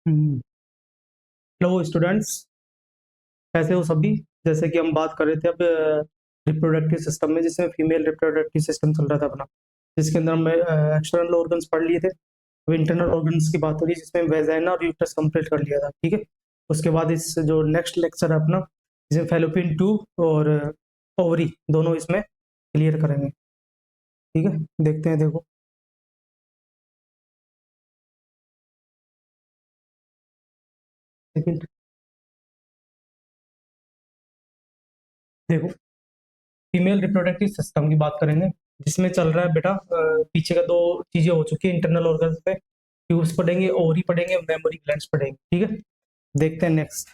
Hello students, कैसे हो सभी। जैसे कि हम बात कर रहे थे अब रिप्रोडक्टिव सिस्टम में, जिसमें फीमेल रिप्रोडक्टिव सिस्टम चल रहा था अपना, जिसके अंदर हम एक्सटर्नल ऑर्गन्स पढ़ लिए थे। अब इंटरनल ऑर्गन्स की बात हो रही है, जिसमें वेजाइना और यूट्रस कंप्लीट कर लिया था। ठीक है। उसके बाद इस जो नेक्स्ट लेक्चर है अपना, जिसमें फेलोपियन ट्यूब और ओवरी दोनों इसमें क्लियर करेंगे। ठीक है, देखते हैं। देखो लेकिन देखो, फीमेल रिप्रोडक्टिव सिस्टम की बात करेंगे, जिसमें चल रहा है बेटा पीछे का दो चीजें हो चुकी है इंटरनल ऑर्गन्स पे। ट्यूब्स पढ़ेंगे, ओवरी पढ़ेंगे, मेमोरी ग्लैंड्स पढ़ेंगे। ठीक है, देखते हैं नेक्स्ट।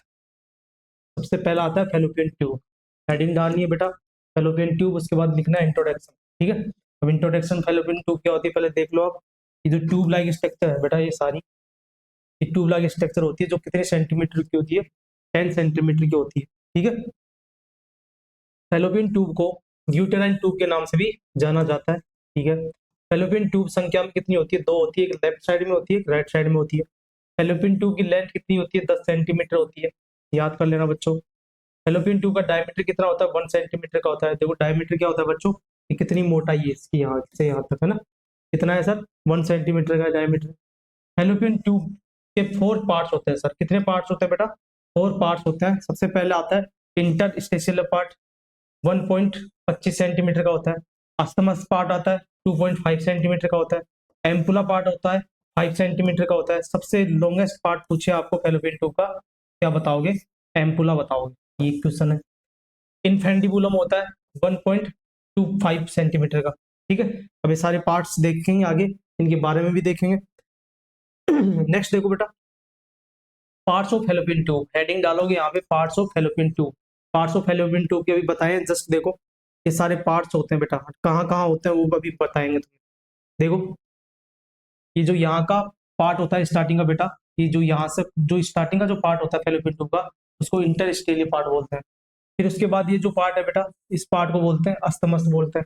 सबसे पहला आता है फेलोपियन ट्यूब। हेडिंग डालनी है बेटा फेलोपियन ट्यूब, उसके बाद लिखना है इंट्रोडक्शन। ठीक है। अब इंट्रोडक्शन फेलोपियन ट्यूब क्या होती है पहले देख लो आप। ये जो ट्यूब लाइक स्ट्रक्चर है बेटा, ये सारी ये ट्यूब लाइक स्ट्रक्चर होती है, जो कितने सेंटीमीटर की होती है? 10 सेंटीमीटर की होती है। ठीक है। फैलोपियन ट्यूब को यूटेराइन ट्यूब के नाम से भी जाना जाता है। ठीक है। फैलोपियन ट्यूब संख्या में कितनी होती है? दो होती है, एक लेफ्ट साइड में होती है, एक राइट साइड में होती है। फैलोपियन ट्यूब की लेंथ कितनी होती है? 10 सेंटीमीटर होती है। याद कर लेना बच्चों। फैलोपियन ट्यूब का डायमीटर कितना होता है? 1 सेंटीमीटर का होता है। देखो डायमीटर क्या होता है बच्चों, कि कितनी मोटाई है इसकी, यहाँ से यहाँ तक है ना। कितना है सर? 1 सेंटीमीटर का डायमीटर। फैलोपियन ट्यूब के 4 पार्ट्स होते हैं सर। कितने पार्ट्स होते हैं बेटा? 4 पार्ट्स होते हैं। सबसे पहले आता है इंटर पार्ट, 1.25 सेंटीमीटर का होता है। अस्तमस पार्ट आता है, 2.5 सेंटीमीटर का होता है। एम्पुला पार्ट होता है, 5 सेंटीमीटर का होता है। सबसे लॉन्गेस्ट पार्ट पूछे आपको फेलोपियन ट्यूब का, क्या बताओगे? एम्पुला बताओगे, ये क्वेश्चन है। इनफेंडिबुलम होता है 1.25 सेंटीमीटर का। ठीक है। अब ये सारे पार्ट्स देखेंगे आगे, इनके बारे में भी देखेंगे। नेक्स्ट देखो बेटा, parts of fallopian tube. Heading डालोगे यहाँ पे, parts of fallopian tube. Parts of fallopian tube के अभी बताएं, जस्ट देखो। ये सारे पार्ट्स होते हैं बेटा, कहाँ कहाँ होते हैं वो अभी बताएंगे तुम्हें। देखो, ये जो यहाँ का पार्ट होता है स्टार्टिंग का बेटा, ये जो यहाँ से जो स्टार्टिंग का जो पार्ट होता है फेलोपियन ट्यूब का, उसको इंटरस्टेलियर पार्ट बोलते हैं। फिर उसके बाद ये जो पार्ट है बेटा, इस पार्ट को बोलते हैं अस्तमस बोलते हैं।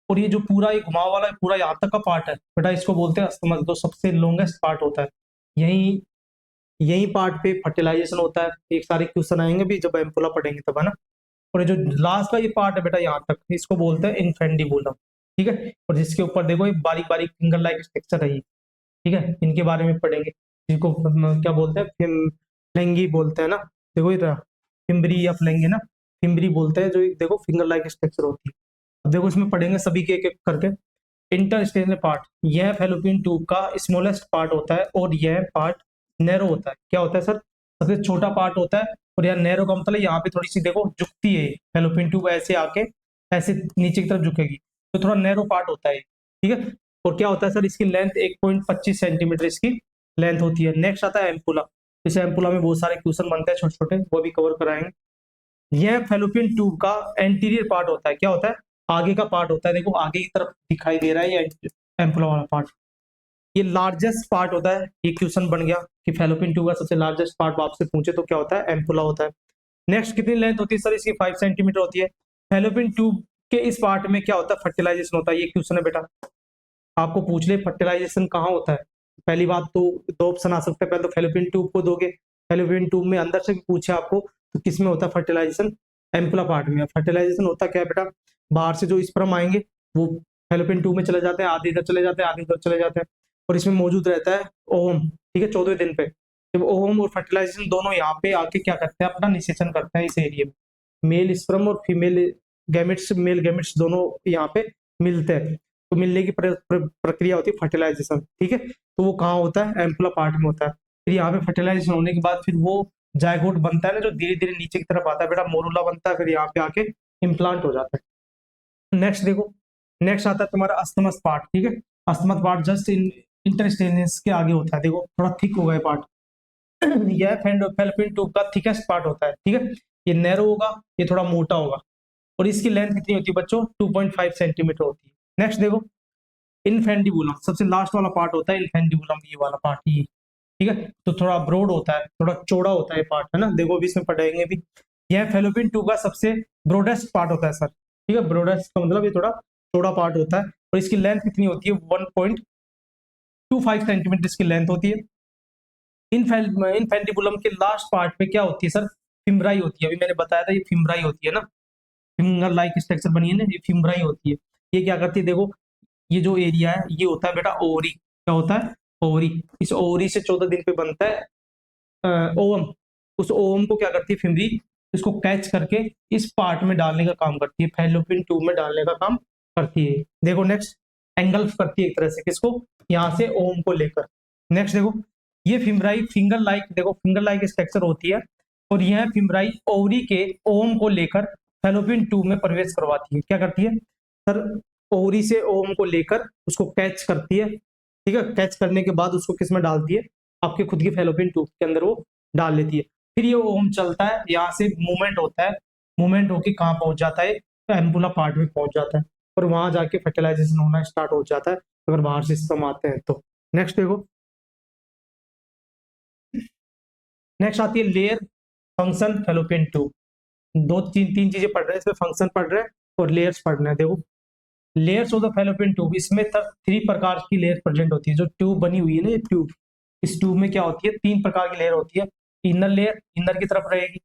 और ये जो पूरा ये घुमाव वाला पूरा यहाँ तक का पार्ट है बेटा, इसको बोलते हैं अस्तमस, जो सबसे लॉन्गेस्ट पार्ट होता है। यही यही पार्ट पे फर्टिलाइजेशन होता है। एक सारे क्वेश्चन आएंगे भी जब एम्पुला पढ़ेंगे तब, है ना। और ये जो लास्ट का ये पार्ट है बेटा यहाँ तक, इसको बोलते हैं इनफेंडिबुलम। ठीक है। और जिसके ऊपर देखो ये बारीक बारीक फिंगर लाइक स्ट्रक्चर है ये। ठीक है, इनके बारे में पढ़ेंगे, जिनको क्या बोलते हैं, फ्लेंगी बोलते हैं ना। देखो इधर फिम्बरी या फ्लेंगी ना, फिम्बरी बोलते हैं, जो देखो फिंगर लाइक स्ट्रक्चर होती है। अब देखो इसमें पढ़ेंगे सभी के एक एक करके। इंटरस्टेलर पार्ट, यह फेलोपियन ट्यूब का स्मॉलेस्ट पार्ट होता है, और यह पार्ट नैरो होता है। क्या होता है सर? सबसे छोटा पार्ट होता है। और यहाँ नैरो का मतलब यहाँ पे थोड़ी सी देखो झुकती है फेलोपियन ट्यूब, ऐसे आके ऐसे नीचे की तरफ झुकेगी, तो थोड़ा नैरो पार्ट होता है। ठीक है। और क्या होता है सर, इसकी लेंथ 1.25 सेंटीमीटर इसकी लेंथ होती है। नेक्स्ट आता है एम्पुला। इस एम्पुला में बहुत सारे क्वेश्चन बनते हैं छोटे छोटे, वो भी कवर कराएंगे। यह फेलोपियन ट्यूब का एंटीरियर पार्ट होता है। क्या होता है? आगे का पार्ट होता है। देखो आगे की तरफ दिखाई दे रहा है ये एम्पुला वाला पार्ट। ये लार्जेस्ट पार्ट होता है। ये क्वेश्चन बन गया कि फेलोपियन ट्यूब का सबसे लार्जेस्ट पार्ट आपसे पूछे तो क्या होता है? एम्पुला होता है। नेक्स्ट, कितनी लेंथ होती है सर इसकी? 5 सेंटीमीटर होती है। फेलोपियन ट्यूब के इस पार्ट में क्या होता है? फर्टिलाइजेशन होता है। ये क्वेश्चन है बेटा, आपको पूछ ले फर्टिलाइजेशन कहाँ होता है। पहली बात तो दो ऑप्शन आ सकते हैं, पहले तो फेलोपियन ट्यूब को दोगे, फेलोपियन ट्यूब में अंदर से भी पूछे आपको तो किस में होता है फर्टिलाइजेशन? एम्पुला पार्ट में। फर्टिलाइजेशन होता क्या है बेटा, बाहर से जो स्पर्म आएंगे वो फेलोपियन ट्यूब में चले जाते हैं, आधे इधर चले जाते हैं, आधे इधर चले जाते हैं। और इसमें मौजूद रहता है ओवम। ठीक है, 14वें दिन पे जब ओवम और फर्टिलाइजेशन दोनों यहाँ पे आके क्या करते हैं, अपना निषेचन करते हैं इस एरिया में। मेल स्पर्म और फीमेल गैमेट्स, मेल गैमेट्स दोनों यहाँ पे मिलते हैं, तो मिलने की प्रक्रिया होती है फर्टिलाइजेशन। ठीक है। तो वो कहाँ होता है? एम्पुला पार्ट में होता है। फिर यहाँ पे फर्टिलाइजेशन होने के बाद फिर वो जायगोट बनता है ना, जो धीरे धीरे नीचे की तरफ आता है बेटा, मोरूला बनता है, फिर यहाँ पे आके इम्प्लांट हो जाता है। नेक्स्ट देखो, नेक्स्ट आता है तुम्हारा अस्थमस पार्ट। ठीक है। अस्थमस पार्ट जस्ट इंटरस्टेनियस के आगे होता है। देखो थोड़ा थिक हो गया पार्ट। यह फेलोपियन ट्यूब का थिकेस्ट पार्ट होता है। ठीक है। ये नैरो होगा, ये थोड़ा मोटा होगा। और इसकी लेंथ कितनी होती है बच्चों? 2.5 सेंटीमीटर होती है। नेक्स्ट देखो, इनफेंडिबुलम सबसे लास्ट वाला पार्ट होता है। इनफेंडिबुलम ये वाला पार्ट, ये ठीक है, तो थोड़ा ब्रॉड होता है, थोड़ा चौड़ा होता है पार्ट, है ना। देखो अभी इसमें पढ़ेंगे भी। यह फेलोपियन ट्यूब का सबसे ब्रॉडेस्ट पार्ट होता है सर। ठीक है, ब्रॉडेस्ट का मतलब ये थोड़ा चौड़ा पार्ट होता है। और इसकी लेंथ कितनी होती है? 1.25 सेंटीमीटर इसकी लेंथ होती है। इनफेंटिबुलम के लास्ट पार्ट पे क्या होती है सर? फिम्ब्राई होती है। अभी मैंने बताया था ये फिम्ब्राई होती है ना, फिंगर लाइक स्ट्रक्चर बनी है ना, ये फिम्ब्राई होती है। ये क्या करती है देखो, ये जो एरिया है ये होता है बेटा ओवरी। क्या होता है? ओवरी। इस ओवरी से 14 दिन पे बनता है ओवम। उस ओवम को क्या करती है फिम्बरी, इसको कैच करके इस पार्ट में डालने का काम करती है, फैलोपियन ट्यूब में डालने का काम करती है। देखो नेक्स्ट, एंगल्फ करती है एक तरह से किसको, यहाँ से ओवम को लेकर। नेक्स्ट देखो, ये फिम्ब्राई फिंगर लाइक, देखो फिंगर लाइक स्ट्रक्चर होती है, और यह फिम्ब्राई ओवरी के ओवम को लेकर फैलोपियन ट्यूब में प्रवेश करवाती है। क्या करती है सर? ओवरी से ओवम को लेकर उसको कैच करती है, ठीक है। कैच करने के बाद उसको किस में डालती है? आपके खुद के फैलोपियन ट्यूब के अंदर वो डाल लेती है। फिर ये ओम चलता है, यहाँ से मूवमेंट होता है, मूवमेंट होके कहाँ पहुंच जाता है? तो एम्पुला पार्ट में पहुंच जाता है, और वहां जाके फर्टिलाइजेशन होना स्टार्ट हो जाता है अगर बाहर से स्पर्म आते हैं तो। नेक्स्ट देखो, नेक्स्ट आती है लेयर, फंक्शन, फैलोपियन ट्यूब। दो तीन तीन चीजें पढ़ रहे हैं इसमें, फंक्शन पढ़ रहे हैं और लेयर्स पढ़ रहे हैं। देखो, layers of the fallopian tube, इसमें तक 3 प्रकार की लेयर प्रेजेंट होती है। जो ट्यूब बनी हुई है ना, ये ट्यूब, इस ट्यूब में क्या होती है? 3 प्रकार की लेयर होती है। इनर लेयर इनर की तरफ रहेगी,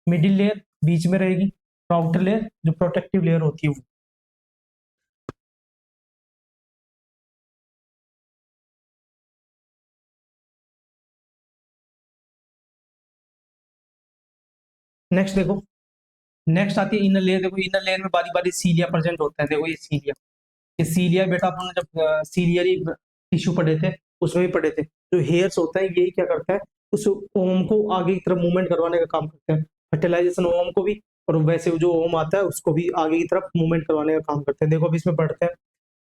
मिडिल लेयर बीच में रहेगी, आउटर लेयर जो प्रोटेक्टिव लेयर होती है वो। नेक्स्ट देखो, नेक्स्ट आती है इनर लेयर। देखो इनर लेयर में बारी बारी सीलिया प्रेजेंट होता है। देखो ये सीलिया, ये सीलिया बेटा अपन जब सीलियरी टिश्यू पढ़े थे उसमें भी पढ़े थे। जो हेयर्स होता है यही क्या करता है? उस ओम को आगे की तरफ मूवमेंट करवाने का काम करते हैं, फर्टिलाइजेशन ओम को भी, और वैसे जो ओम आता है उसको भी आगे की तरफ मूवमेंट करवाने का काम करते हैं। देखो अभी इसमें पढ़ते हैं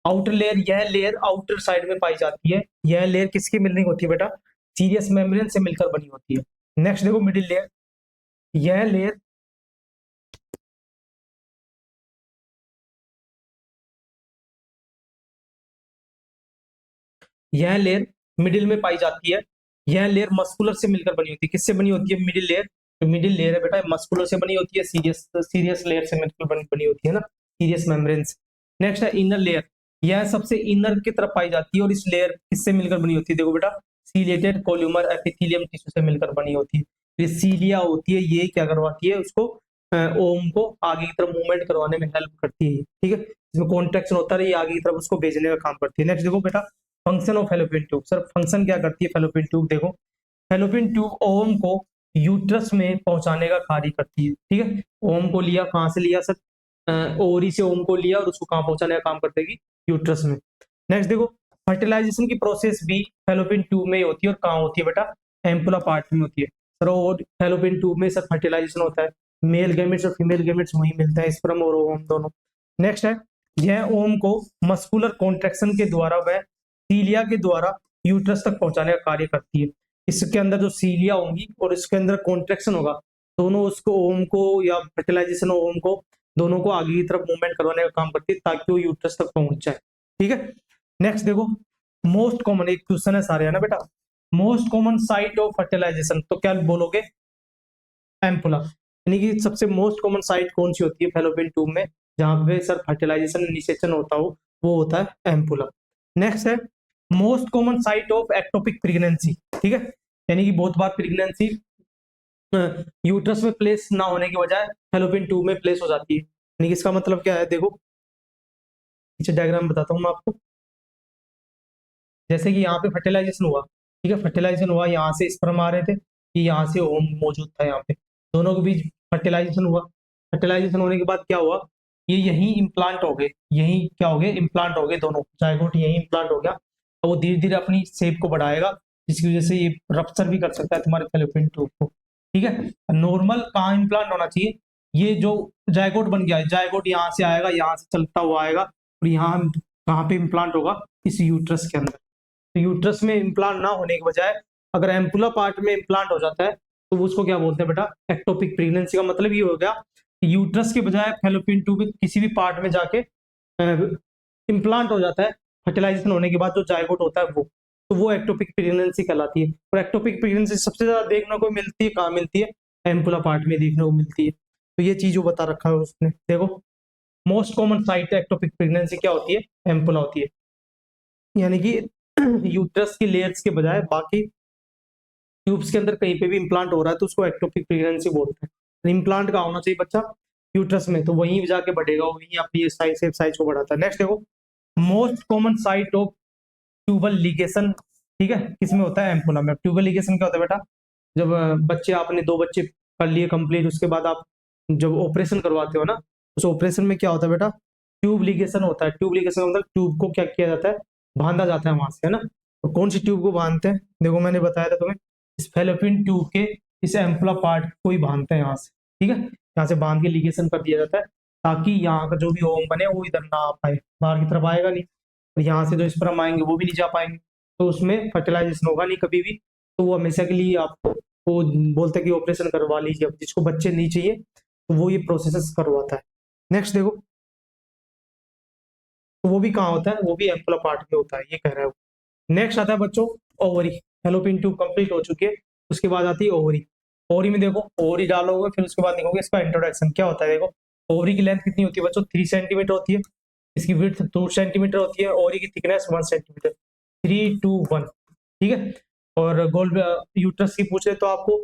आउटर लेयर। यह लेयर आउटर साइड में पाई जाती है। यह लेयर किसकी मिलनी होती है बेटा? सीरियस मेम्ब्रेन से मिलकर बनी होती है। नेक्स्ट देखो मिडिल लेयर, यह लेयर, यह लेयर मिडिल में पाई जाती है। यह लेयर मस्कुलर से मिलकर बनी होती है। किससे बनी होती है? Middle layer. जो मिडिल लेयर है बेटा मस्कुलर से बनी होती है, सीरियस सीरियस लेयर से मिलकर बनी होती है ना, सीरियस मेम्ब्रेन से। नेक्स्ट है इनर लेयर, यह सबसे इनर की तरफ पाई जाती है, और इस लेयर किससे मिलकर बनी होती है? देखो बेटा, सीलिएटेड कोल्यूमर एपिथेलियम टिश्यू से मिलकर बनी होती है। ये सीलिया होती है, ये क्या करवाती है? उसको ओम को आगे की तरफ मूवमेंट करवाने में हेल्प करती है, ठीक है। इसमें कॉन्ट्रैक्शन होता है, ये आगे की तरफ उसको भेजने का काम करती है। नेक्स्ट देखो बेटा, function of fallopian tube. Sir function क्या करती है फैलोपियन ट्यूब? देखो, फैलोपियन ट्यूब ओवम को यूट्रस में पहुंचाने का कार्य करती है, ठीक है। ओवम को लिया, कहाँ से लिया सर? ओवरी से ओवम को लिया, और उसको कहाँ पहुंचाने का काम करतेगी? यूट्रस में। नेक्स्ट देखो, फर्टिलाइजेशन की प्रोसेस भी फैलोपियन ट्यूब में ही होती है, और कहाँ होती है बेटा? एम्पुला पार्ट में होती है। सर और फैलोपियन ट्यूब में सर फर्टिलाइजेशन होता है, मेल गैमेट्स और फीमेल गैमेट्स वहीं मिलते हैं, स्पर्म और ओवम दोनों। नेक्स्ट है, यह ओवम को मस्कुलर कॉन्ट्रेक्शन के द्वारा व सीलिया के द्वारा यूट्रस तक पहुंचाने का कार्य करती है। इसके अंदर जो सीलिया होंगी और इसके अंदर कॉन्ट्रेक्शन होगा, दोनों उसको ओम को या फर्टिलाइजेशन ओम को, दोनों को आगे की तरफ मूवमेंट करवाने का काम करती है ताकि वो यूट्रस तक पहुंच जाए, ठीक है। नेक्स्ट देखो, मोस्ट कॉमन एक क्वेश्चन है सारे, है ना बेटा, most common site of fertilization, तो क्या बोलोगे? एम्पुला। यानी कि सबसे मोस्ट कॉमन साइट कौन सी होती है फैलोपियन ट्यूब में, जहां पे सर फर्टिलाइजेशन निषेचन होता हो, वो होता है एम्पुला। नेक्स्ट है, most common site of ectopic pregnancy, ठीक है। यानी कि बहुत बार प्रेगनेंसी यूट्रस में प्लेस ना होने की बजाय फैलोपियन ट्यूब में प्लेस हो जाती है। यानी कि इसका मतलब क्या है? देखो पीछे डायग्राम बताता हूँ मैं आपको। जैसे कि यहाँ पे फर्टिलाइजेशन हुआ, ठीक है, फर्टिलाइजेशन हुआ, यहाँ से स्पर्म आ रहे थे, कि यहाँ से ओम मौजूद था, यहाँ पे दोनों के बीच फर्टिलाइजेशन हुआ। फर्टिलाइजेशन होने के बाद क्या हुआ? ये यहीं इम्प्लांट हो गए, यहीं क्या हो गए? इम्प्लांट हो गए, दोनों जायगोट यहीं इम्प्लांट हो गया, और वो धीरे धीरे अपनी शेप को बढ़ाएगा, जिसकी वजह से ये रप्चर भी कर सकता है तुम्हारे फैलोपियन ट्यूब को, ठीक है। नॉर्मल कहाँ इम्प्लांट होना चाहिए? ये जो जायगोट बन गया है, जायगोट यहाँ से आएगा, यहाँ से चलता हुआ आएगा, और यहाँ कहाँ पे इम्प्लांट होगा? इस यूट्रस के अंदर। तो यूट्रस में इम्प्लांट ना होने के बजाय अगर एम्पुला पार्ट में इम्प्लांट हो जाता है, तो उसको क्या बोलते हैं बेटा? Ectopic pregnancy. का मतलब ये हो गया कि यूट्रस के बजाय फैलोपियन ट्यूब किसी भी पार्ट में जाके इम्प्लांट हो जाता है फर्टिलाइजेशन होने के बाद, जो जायगोट होता है वो, तो वो एक्टोपिक प्रेगनेंसी कहलाती है। और एक्टोपिक प्रेगनेंसी सबसे ज्यादा देखने को मिलती है, कहाँ मिलती है? एम्पुला पार्ट में देखने को मिलती है। तो ये चीज वो बता रखा है उसने। देखो, most common site ectopic pregnancy क्या होती है? एम्पुला होती है। यानी कि यूट्रस की लेयर्स के बजाय बाकी ट्यूब्स के अंदर कहीं पे भी इम्प्लांट हो रहा है तो उसको एक्टोपिक प्रेगनेंसी बोलते हैं। इम्प्लांट का होना चाहिए बच्चा यूट्रस में, तो वहीं जाके बढ़ेगा, वहीं अपनी साइज साइज को बढ़ाता है। नेक्स्ट देखो, most common site of tubal ligation, ठीक है, किसमें होता है? एम्पुला में। ट्यूबल लिगेशन क्या होता है बेटा? जब बच्चे, आपने 2 बच्चे कर लिए कंप्लीट, उसके बाद आप जब ऑपरेशन करवाते हो ना, उस ऑपरेशन में क्या होता है बेटा? ट्यूब लिगेशन होता है। ट्यूब लिगेशन का मतलब ट्यूब को क्या किया जाता है? बांधा जाता है वहां से, है ना। तो कौन सी ट्यूब को बांधते हैं? देखो मैंने बताया था तुम्हें, इस फेलोपियन ट्यूब के इस एम्पुला पार्ट को ही बांधते हैं यहाँ से, ठीक है। यहाँ से बांध के लिगेशन कर दिया जाता है ताकि यहाँ का जो भी ओम बने वो इधर ना आ पाए, बाहर की तरफ आएगा नहीं, और यहाँ से जो स्पर्म आएंगे वो भी नहीं जा पाएंगे, तो उसमें फर्टिलाइजेशन होगा नहीं कभी भी। तो वो हमेशा के लिए आपको वो बोलते हैं कि ऑपरेशन करवा लीजिए। अब जिसको बच्चे नहीं चाहिए तो वो ये प्रोसेस करवाता है। नेक्स्ट देखो, तो वो भी कहाँ होता है? वो भी एम्पुला पार्ट में होता है, ये कह रहा है वो। नेक्स्ट आता है बच्चों ओवरी। फेलोपियन ट्यूब कंप्लीट हो चुकी है, उसके बाद आती है ओवरी। ओवरी में देखो, ओवरी डालोगे, फिर उसके बाद देखोगे इसका इंट्रोडक्शन क्या होता है। देखो, ओवरी की लेंथ कितनी होती है बच्चों? 3 सेंटीमीटर होती है। इसकी विड्थ 2 सेंटीमीटर होती है। ओवरी की थिकनेस 1 सेंटीमीटर, 3 to 1, ठीक है। और गोल यूट्रस की पूछे तो आपको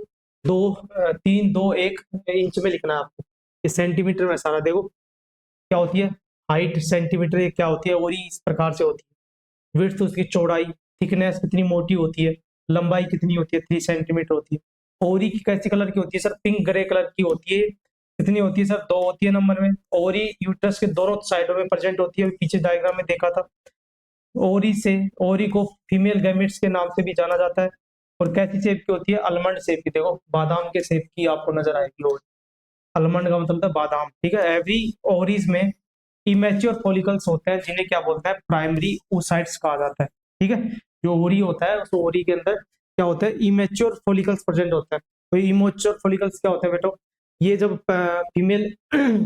3, 2, 1 इंच में लिखना है आपको, ये सेंटीमीटर में सारा। देखो क्या होती है हाइट सेंटीमीटर, ये क्या होती है? ओवरी इस प्रकार से होती है। विड्थ उसकी चौड़ाई, थिकनेस कितनी मोटी होती है, लंबाई कितनी होती है? 3 सेंटीमीटर होती है। ओवरी की कैसी कलर की होती है सर? पिंक ग्रे कलर की होती है। कितनी होती है सर? 2 होती है नंबर में। ओवरी यूट्रस के दोनों साइडों में प्रेजेंट होती है, पीछे डायग्राम में देखा था। ओवरी को फीमेल गैमेट्स के नाम से भी जाना जाता है। और कैसी शेप की होती है? आलमंड शेप की। देखो बादाम के शेप की आपको नजर आएगी ओवरी। आलमंड का मतलब था बादाम, ठीक है। एवरी ओवरीज में इमेच्योर फॉलिकल्स होते हैं, जिन्हें क्या बोलते हैं? प्राइमरी oocytes कहा जाता है, ठीक है। जो ओवरी होता है, उस ओवरी के अंदर क्या होता है? इमेच्योर फॉलिकल्स प्रेजेंट होता है। तो इमेच्योर फॉलिकल्स क्या होते हैं बेटो? ये जब फीमेल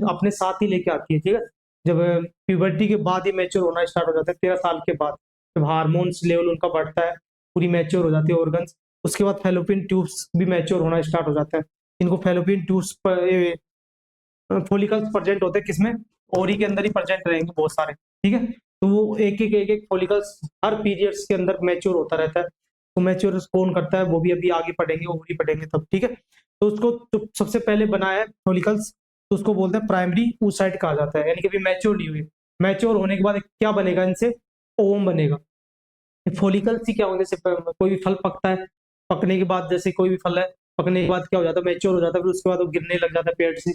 अपने साथ ही लेके आती है, ठीक है, जब प्यूबर्टी के बाद ही मैच्योर होना स्टार्ट हो जाता है, 13 साल के बाद, जब हार्मोन्स लेवल उनका बढ़ता है, पूरी मैच्योर हो जाती है ऑर्गन्स, उसके बाद फेलोपियन ट्यूब्स भी मैच्योर होना स्टार्ट हो जाता है। इनको फेलोपियन ट्यूब्स फॉलिकल्स प्रेजेंट होते हैं किसमें? ओवरी के अंदर ही प्रेजेंट रहेंगे बहुत सारे, ठीक है। तो वो एक एक फॉलिकल्स हर पीरियड्स के अंदर मैच्योर होता रहता है। तो मैच्योर कौन करता है वो भी अभी आगे पढ़ेंगे, ओवरी पढ़ेंगे तब, ठीक है। तो उसको जो सबसे पहले बनाया है फॉलिकल्स, तो उसको बोलते हैं प्राइमरी oocyte कहा जाता है, यानी कि अभी मैच्योर नहीं हुई। मैच्योर होने के बाद क्या बनेगा इनसे? ओवम बनेगा। फॉलिकल्स ही क्या होने से कोई भी फल पकता है, पकने के बाद जैसे कोई भी फल है, पकने के बाद क्या हो जाता है? मैच्योर हो जाता है, फिर उसके बाद वो गिरने लग जाता है पेड़ से।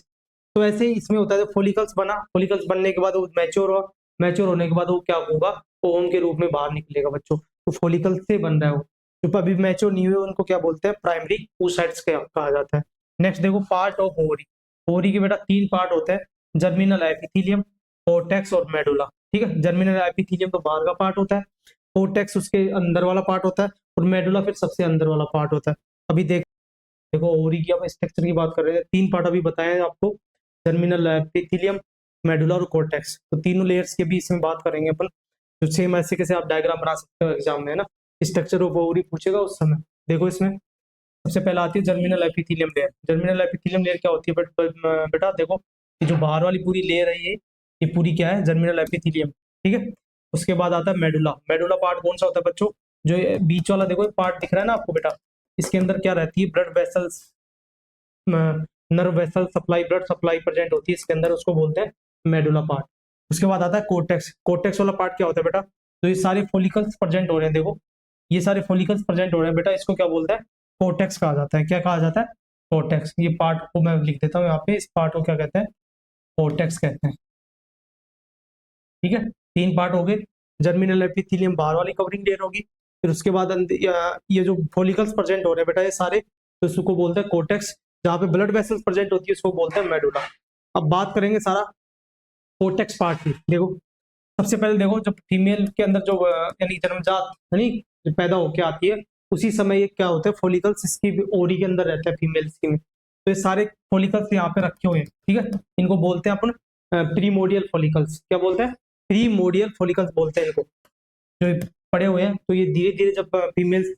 तो ऐसे ही इसमें होता है, फॉलिकल्स बना, फॉलिकल्स बनने के बाद वो मैच्योर हुआ, मैच्योर होने के बाद वो क्या होगा? ओवम के रूप में बाहर निकलेगा बच्चों। तो फॉलिकल्स से बन रहा है वो। जो अभी मैच्योर नहीं हुए उनको क्या बोलते हैं? प्राइमरी oocytes कहा जाता है। नेक्स्ट देखो, पार्ट ऑफ ओवरी। ओवरी के बेटा 3 पार्ट होते हैं, जर्मिनल एपिथेलियम, कोर्टेक्स और मेडुला, ठीक है। जर्मिनल एपिथेलियम तो बाहर का पार्ट होता है, कोर्टेक्स उसके अंदर वाला पार्ट होता है, और मेडुला फिर सबसे अंदर वाला पार्ट होता है। अभी देखो ओवरी की, अब स्ट्रक्चर की बात कर रहे हैं, 3 पार्ट अभी बताए हैं आपको, जर्मिनल एपिथेलियम, मेडुला और कोर्टेक्स। तो तीनों लेयर्स के भी इसमें बात करेंगे अपन। तो सेम ऐसे कैसे आप डायग्राम बना सकते हो एग्जाम में, है ना। स्ट्रक्चर ऑफ ओवरी पूछेगा उस समय। देखो इसमें सबसे पहला आती है germinal epithelium layer. Germinal epithelium layer क्या होती है बेटा? देखो ये जो बाहर वाली पूरी लेयर है, ये पूरी क्या है? जर्मिनल एपिथेलियम, ठीक है। उसके बाद आता है मेडुला। मेडुला पार्ट कौन सा होता है बच्चों? जो ये बीच वाला देखो पार्ट दिख रहा है ना आपको बेटा, इसके अंदर क्या रहती है? Blood vessels, nerve vessel supply, blood supply present होती है इसके अंदर, उसको बोलते हैं मेडुला पार्ट। उसके बाद आता है कोर्टेक्स। कोर्टेक्स वाला पार्ट क्या होता है बेटा? तो ये सारे फॉलिकल्स प्रेजेंट हो रहे हैं, देखो ये सारे फॉलिकल्स प्रेजेंट हो रहे हैं बेटा, इसको क्या बोलते हैं? कोर्टेक्स कहा जाता है। क्या कहा जाता है? कोर्टेक्स। ये पार्ट को मैं लिख देता हूँ यहाँ पे, इस पार्ट को क्या कहते हैं? कोर्टेक्स कहते हैं, ठीक है। 3 पार्ट हो गए। जर्मिनल एपिथेलियम बाहर वाली कवरिंग लेयर होगी, फिर उसके बाद ये जो फॉलिकल्स प्रेजेंट हो रहे हैं बेटा ये सारे, तो इसको बोलते हैं कोर्टेक्स। जहाँ पे ब्लड वेसल्स प्रेजेंट होती है उसको बोलते हैं मेडुला। अब बात करेंगे सारा कोर्टेक्स पार्ट की। देखो सबसे पहले देखो, जब फीमेल के अंदर जो यानी जन्मजात यानी जो पैदा होके आती है, उसी समय ये क्या होता है? फॉलिकल्स इसकी ओरी के अंदर रहता है फीमेल्स की में। तो ये सारे फॉलिकल्स यहाँ पे रखे हुए हैं, ठीक है। इनको बोलते हैं अपन प्रीमोडियल फॉलिकल्स। क्या बोलते हैं? प्रीमोडियल फॉलिकल्स बोलते हैं इनको, जो पड़े हुए हैं। तो ये धीरे धीरे जब फीमेल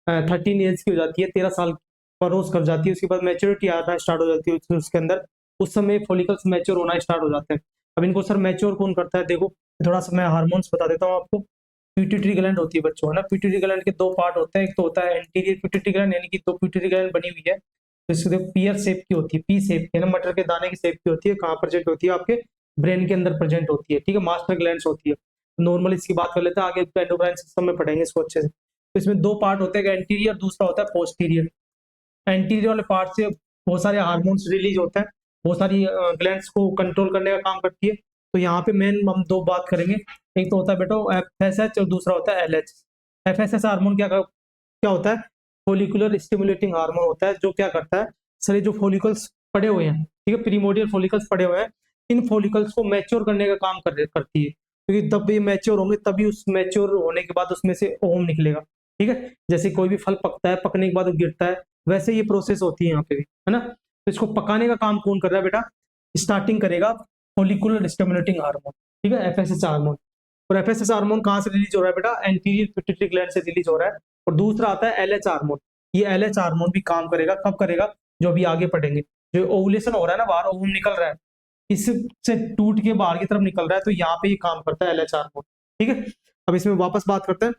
13 ईयर्स की हो जाती है, 13 साल क्रॉस कर जाती है, उसके बाद मैच्योरिटी आना स्टार्ट हो जाती है उसके अंदर, उस समय फॉलिकल्स मैच्योर होना स्टार्ट हो जाते हैं। अब इनको सर मैच्योर कौन करता है? देखो थोड़ा सा मैं हार्मोन्स बता देता हूँ आपको। पिट्यूटरी ग्लैंड होती है बच्चों, है ना। पिट्यूटरी ग्लैंड के दो पार्ट होते हैं, एक तो होता है एंटीरियर पिट्यूटरी ग्लैंड, यानी कि दो पिट्यूटरी ग्लैंड बनी हुई है, तो इसको देखो पियर शेप की होती है, पी शेप की, है ना, मटर के दाने की शेप की होती है। कहाँ प्रेजेंट होती है? आपके ब्रेन के अंदर प्रेजेंट होती है, ठीक है। मास्टर ग्लैंड्स होती है। नॉर्मल इसकी बात कर लेते हैं, आगे एंडोक्राइन सिस्टम में पढ़ेंगे इसको अच्छे से। तो इसमें दो पार्ट होते हैं, एंटीरियर, दूसरा होता है पोस्टीरियर। एंटीरियर वाले पार्ट से बहुत सारे हार्मोन्स रिलीज होते हैं, बहुत सारी ग्लैंड्स को कंट्रोल करने का काम करती है। तो यहाँ पे मेन हम दो बात करेंगे, एक तो होता है बेटा एफएसएच और दूसरा होता है एलएच। एफएसएच हार्मोन क्या होता है? फोलिकुलर स्टिमुलेटिंग हार्मोन होता है, जो क्या करता है, सर जो फोलिकल्स पड़े हुए हैं, ठीक है, प्रीमोडियल फोलिकल्स पड़े हुए हैं, इन फोलिकल्स को मैच्योर करने का काम करती है, क्योंकि तब ये मैच्योर होंगे तभी उस मैच्योर होने के बाद उसमें से ओम निकलेगा, ठीक है। जैसे कोई भी फल पकता है, पकने के बाद वो गिरता है, वैसे ये प्रोसेस होती है यहाँ पे भी, है ना। तो इसको पकाने का काम कौन कर रहा है बेटा? स्टार्टिंग करेगा फॉलिकुलर स्टिमुलेटिंग हार्मोन, ठीक है, एफएसएच हार्मोन। और एफएसएच हार्मोन कहाँ से रिलीज हो रहा है बेटा? एंटीरियर पिट्यूटरी ग्लैंड से रिलीज हो रहा है। और दूसरा आता है एलएच हार्मोन। ये एलएच हार्मोन भी काम करेगा, कब करेगा? जो अभी आगे पढ़ेंगे। जो ओवुलेशन हो रहा है ना, बाहर ओवम निकल रहा है, इससे टूट के बाहर की तरफ निकल रहा है, तो यहाँ पे ये काम करता है एलएच हार्मोन, ठीक है। अब इसमें वापस बात करते हैं,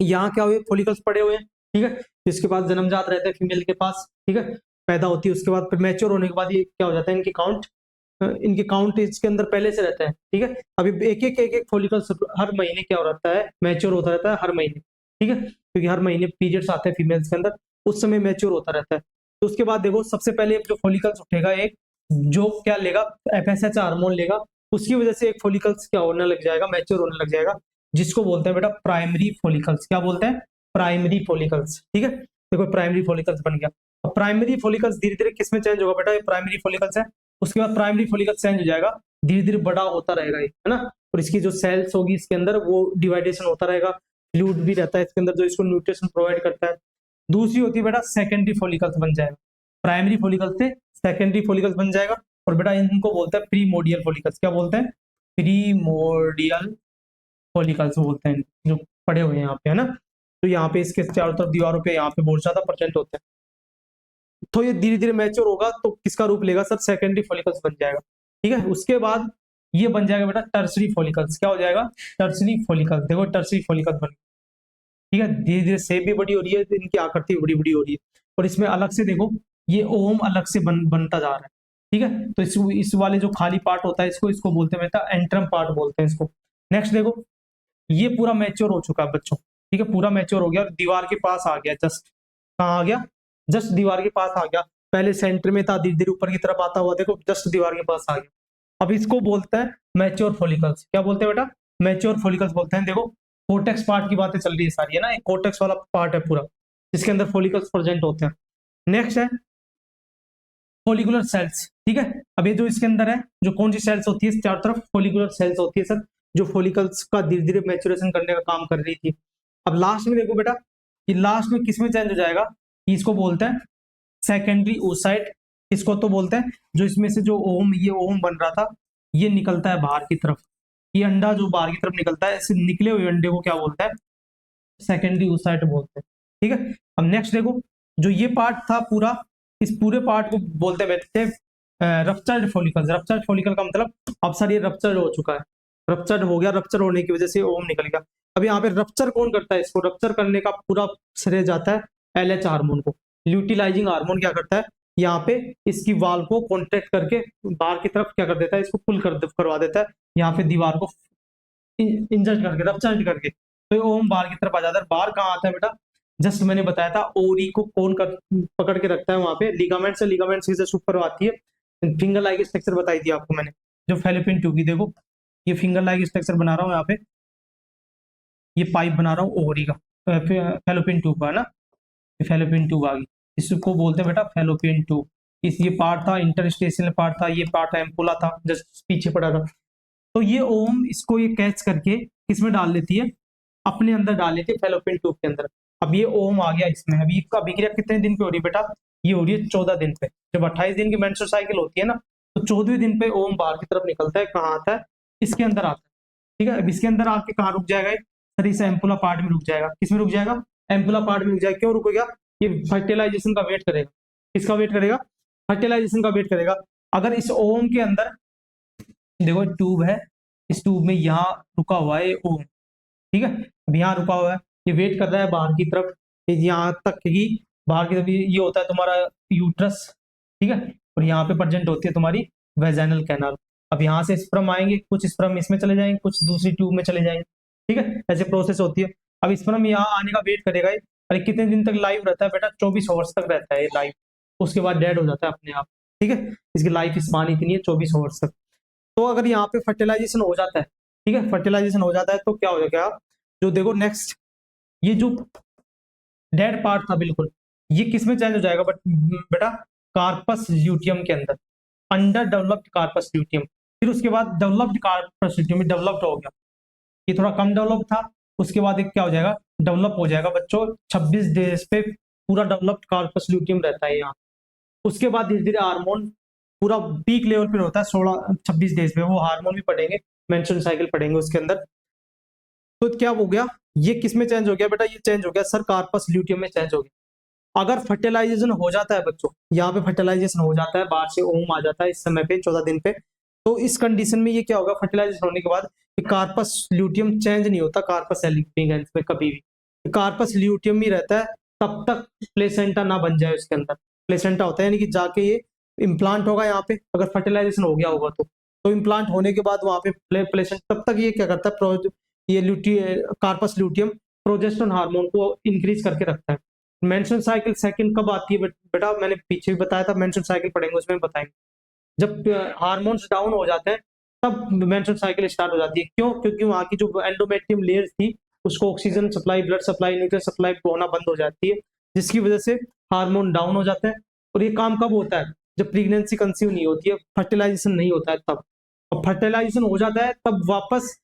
यहाँ क्या हुए, फोलिकल्स पड़े हुए हैं, ठीक है। इसके बाद जन्मजात रहते हैं फीमेल के पास, ठीक है, पैदा होती है, उसके बाद फिर मैच्योर होने के बाद ये क्या हो जाता है, इनके काउंट इसके अंदर पहले से रहता है, ठीक है। अभी एक एक फॉलिकल्स हर महीने क्या हो रहता है, मैच्योर होता रहता है हर महीने, ठीक है, क्योंकि हर महीने पीरियड्स आते हैं फीमेल्स के अंदर, उस समय मैच्योर होता रहता है। तो उसके बाद देखो, सबसे पहले जो फॉलिकल्स उठेगा, एक जो क्या लेगा, एफएसएच हार्मोन लेगा, उसकी वजह से एक फॉलिकल्स क्या होने लग जाएगा, मैच्योर होने लग जाएगा, जिसको बोलते हैं बेटा प्राइमरी फॉलिकल्स। क्या बोलते हैं? प्राइमरी फॉलिकल्स, ठीक है। देखो प्राइमरी फॉलिकल्स बन गया। अब प्राइमरी फॉलिकल्स धीरे धीरे किसमें चेंज होगा बेटा? ये प्राइमरी फॉलिकल्स है, उसके बाद प्राइमरी फॉलिकल्स चेंज हो जाएगा, धीरे धीरे बड़ा होता रहेगा ये, है ना। और इसकी जो सेल्स होगी इसके अंदर, वो डिवाइडेशन होता रहेगा, फ्लूइड भी रहता है इसके अंदर जो इसको न्यूट्रिशन प्रोवाइड करता है। दूसरी होती है बेटा सेकेंडरी फॉलिकल्स बन जाएगा, प्राइमरी फॉलिकल्स से सेकेंडरी फॉलिकल्स बन जाएगा। और बेटा इनको बोलते हैं प्रीमोडियल फॉलिकल्स। क्या बोलते हैं? प्रीमोडियल फॉलिकल्स बोलते हैं, जो पड़े हुए हैं यहाँ पे, है ना। तो यहाँ पे इसके चारों तरफ दीवारों पे यहाँ पे बहुत ज्यादा परसेंट होते हैं। तो ये धीरे धीरे मैच्योर होगा तो किसका रूप लेगा सर? सेकेंडरी फॉलिकल्स बन जाएगा, ठीक है। उसके बाद ये बन जाएगा बेटा टर्सरी फॉलिकल्स। क्या हो जाएगा? Tertiary follicles. देखो टर्सरी फॉलिकल्स बन, ठीक है, धीरे धीरे शेप भी बड़ी हो रही है, इनकी आकृति बड़ी बड़ी हो रही है। और इसमें अलग से देखो, ये ओम अलग से बनता जा रहा है, ठीक है। तो इस वाले जो खाली पार्ट होता है, इसको इसको बोलते हैं बेटा एंट्रम पार्ट बोलते हैं इसको। नेक्स्ट देखो, ये पूरा मैच्योर हो चुका है बच्चों, ठीक है, पूरा मैच्योर हो गया और दीवार के पास आ गया, जस्ट कहाँ आ गया? जस्ट दीवार के पास आ गया। पहले सेंटर में था, धीरे धीरे ऊपर की तरफ आता हुआ, देखो जस्ट दीवार के पास आ गया। अब इसको बोलते हैं मैच्योर फॉलिकल्स। क्या बोलते हैं बेटा? मैच्योर फॉलिकल्स बोलते हैं। देखो कोर्टेक्स पार्ट की बातें चल रही है सारी, है ना, एक कोर्टेक्स वाला पार्ट है पूरा, जिसके अंदर फॉलिकल्स प्रेजेंट होते हैं। नेक्स्ट है फॉलिकुलर सेल्स, ठीक है। अब ये जो इसके अंदर है, जो कौन सी सेल्स होती है, चारों तरफ फॉलिकुलर सेल्स होती है सर, जो फॉलिकल्स का धीरे धीरे मैच्योरेशन करने का काम कर रही थी। अब लास्ट में देखो बेटा, ये लास्ट में किसमें चेंज हो जाएगा? इसको बोलते हैं सेकेंडरी oocyte। इसको तो बोलते हैं जो इसमें से जो ओम, ये ओम बन रहा था, ये निकलता है बाहर की तरफ, ये अंडा जो बाहर की तरफ निकलता है, इसे निकले हुए अंडे को क्या बोलते हैं? सेकेंडरी oocyte बोलते हैं, ठीक है। अब नेक्स्ट देखो, जो ये पार्ट था पूरा, इस पूरे पार्ट को बोलते थे रप्चर्ड फॉलिकल्स। रप्चर्ड फॉलिकल का मतलब, अब सर ये रप्चर्ड हो चुका है, रप्चर्ड हो गया, रप्चर होने की वजह से ओम निकल गया। अब यहाँ पे रप्चर कौन करता है? इसको रप्चर करने का पूरा श्रेय जाता है एलएच हार्मोन को। ल्यूटिलाइजिंग हार्मोन क्या करता है? यहाँ पे इसकी वाल को कॉन्ट्रैक्ट करके बाहर की तरफ क्या कर देता है, इसको पुल करवा देता है, यहाँ पे दीवार को इंजर्ट करके, रप्चर्ड करके, तो ओम बाहर की तरफ आ जाता है। बाहर कहाँ आता है बेटा? जस्ट मैंने बताया था, ओरी को कौन पकड़ के रखता है वहां पे, लिगामेंट से, लिगामेंट से जस्ट ऊपर आती है। फिंगर लाइक स्ट्रक्चर बताई थी आपको मैंने, जो फैलोपियन ट्यूब की, देखो ये फिंगर लाइक स्ट्रक्चर बना रहा हूँ यहाँ पे, ये पाइप बना रहा हूँ ओवरी का, फैलोपियन ट्यूब का, है ना, ये फैलोपियन ट्यूब आ गई, इसको बोलते हैं बेटा फैलोपियन ट्यूब। इस ये पार्ट था, इंटरस्टेशियल पार्ट था, ये पार्ट एम्पुला था, जस्ट पीछे पड़ा था। तो ये ओम इसको ये कैच करके किसमें डाल लेती है? अपने अंदर डाल लेती है, फैलोपियन ट्यूब के अंदर। अब ये ओम आ गया इसमें, अभी इसका अभिक्रिया कितने दिन पे हो रही है बेटा? ये हो रही है 14 दिन पे। जब 28 दिन की मेंस्ट्रुअल साइकिल होती है ना, तो 14वें दिन पे ओम बाहर की तरफ निकलता है, कहाँ आता है? इसके अंदर आता है, ठीक है। अब इसके अंदर आके कहाँ रुक जाएगा? सर इस एम्पुला पार्ट में रुक जाएगा। किसमें रुक जाएगा? एम्पुला पार्ट में रुक जाएगा। क्यों रुकेगा? ये फर्टिलाइजेशन का वेट करेगा। किसका वेट करेगा? फर्टिलाइजेशन का वेट करेगा। अगर इस ओम के अंदर देखो ट्यूब है, इस ट्यूब में यहाँ रुका हुआ है ओम, ठीक है। अब यहाँ रुका हुआ है, ये वेट कर रहा है बाहर की तरफ, यहाँ तक ही बाहर की तरफ ये होता है तुम्हारा यूट्रस, ठीक है, और यहाँ पे प्रेजेंट होती है तुम्हारी वेजाइनल कैनाल। अब यहाँ से स्पर्म आएंगे, कुछ स्पर्म इसमें चले जाएंगे, कुछ दूसरी ट्यूब में चले जाएंगे, ठीक है, ऐसे प्रोसेस होती है। अब स्पर्म यहाँ आने का वेट करेगा, अरे कितने दिन तक लाइव रहता है बेटा, 24 आवर्स तक रहता है ये लाइव, उसके बाद डेड हो जाता है अपने आप, ठीक है। इसकी लाइफ स्पान इतनी है 24 आवर्स तक। तो अगर यहाँ पे फर्टिलाइजेशन हो जाता है, ठीक है, फर्टिलाइजेशन हो जाता है तो क्या हो जाएगा, जो देखो नेक्स्ट, ये जो डेड पार्ट था बिल्कुल, ये किस में चेंज हो जाएगा बट बेटा, कार्पस ल्यूटियम के अंदर, अंडर डेवलप्ड कार्पस ल्यूटियम। फिर उसके बाद डेवलप्ड कार्पस ल्यूटियम डेवलप्ड हो गया, ये थोड़ा कम डेवलप था, उसके बाद एक क्या हो जाएगा, डेवलप हो जाएगा बच्चों 26 डेज पे पूरा डेवलप्ड कार्पस ल्यूटियम रहता है यहाँ। उसके बाद धीरे धीरे हार्मोन पूरा पीक लेवल पे होता है 16-26 डेज पे, वो हार्मोन भी पढ़ेंगे, मेंस्ट्रुअल साइकिल पढ़ेंगे उसके अंदर। तो क्या हो गया, ये किस में चेंज हो गया बेटा, ये चेंज हो गया सर कार्पस ल्यूटियम में चेंज हो गया। अगर फर्टिलाइजेशन हो जाता है बच्चों, यहाँ पे फर्टिलाइजेशन हो जाता है, बाहर से ओम आ जाता है इस समय पे 14 दिन पे, तो इस कंडीशन में ये क्या होगा, फर्टिलाइजेशन होने के बाद कार्पस ल्यूटियम चेंज नहीं होता कार्पस एल्बिगेंस में कभी भी, कार्पस ल्यूटियम ही रहता है तब तक प्लेसेंटा ना बन जाए उसके अंदर। प्लेसेंटा होता है यानी कि जाके ये इम्प्लांट होगा यहाँ पे, अगर फर्टिलाइजेशन हो गया होगा तो इम्प्लांट होने के बाद वहां पे प्लेसेंटा, तब तक ये क्या करता है, ये कार्पस ल्यूटियम प्रोजेस्टेरोन हार्मोन को इंक्रीज करके रखता है। मेंस्ट्रुअल साइकिल सेकंड कब आती है बेटा, मैंने पीछे भी बताया था, मेंस्ट्रुअल साइकिल पढ़ेंगे उसमें बताएंगे, जब हार्मोन्स डाउन हो जाते हैं तब मेंस्ट्रुअल साइकिल स्टार्ट हो जाती है। क्यों, क्योंकि वहाँ की जो एंडोमेट्रियम लेयर थी उसको oxygen supply, blood supply, nutrient supply होना बंद हो जाती है, जिसकी वजह से हार्मोन डाउन हो जाता है। और ये काम कब होता है, जब प्रेगनेंसी कंसीव नहीं होती है, फर्टिलाइजेशन नहीं होता है तब। और फर्टिलाइजेशन हो जाता है तब वापस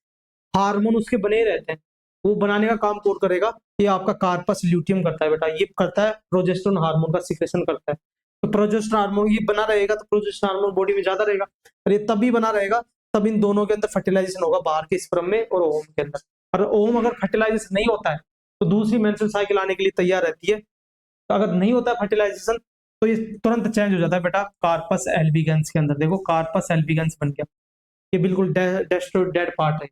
हार्मोन उसके बने रहते हैं, वो बनाने का काम कौन करेगा, ये आपका कार्पस ल्यूटियम करता है बेटा, ये करता है प्रोजेस्टेरोन हार्मोन का सिक्रेशन करता है। तो प्रोजेस्टेरोन हार्मोन ये बना रहेगा तो प्रोजेस्टेरोन हार्मोन बॉडी में ज्यादा रहेगा, और ये तभी बना रहेगा तब इन दोनों के अंदर फर्टिलाइजेशन होगा, बाहर के स्पर्म में और ओवम के अंदर। और ओवम अगर फर्टिलाइजेशन नहीं होता है तो दूसरी मेंस्ट्रुअल साइकिल आने के लिए तैयार रहती है। तो अगर नहीं होता है फर्टिलाइजेशन तो ये तुरंत चेंज हो जाता है बेटा कार्पस एल्बिगेंस के अंदर, देखो कार्पस एल्बिगेंस बन गया, ये बिल्कुल डेड पार्ट है।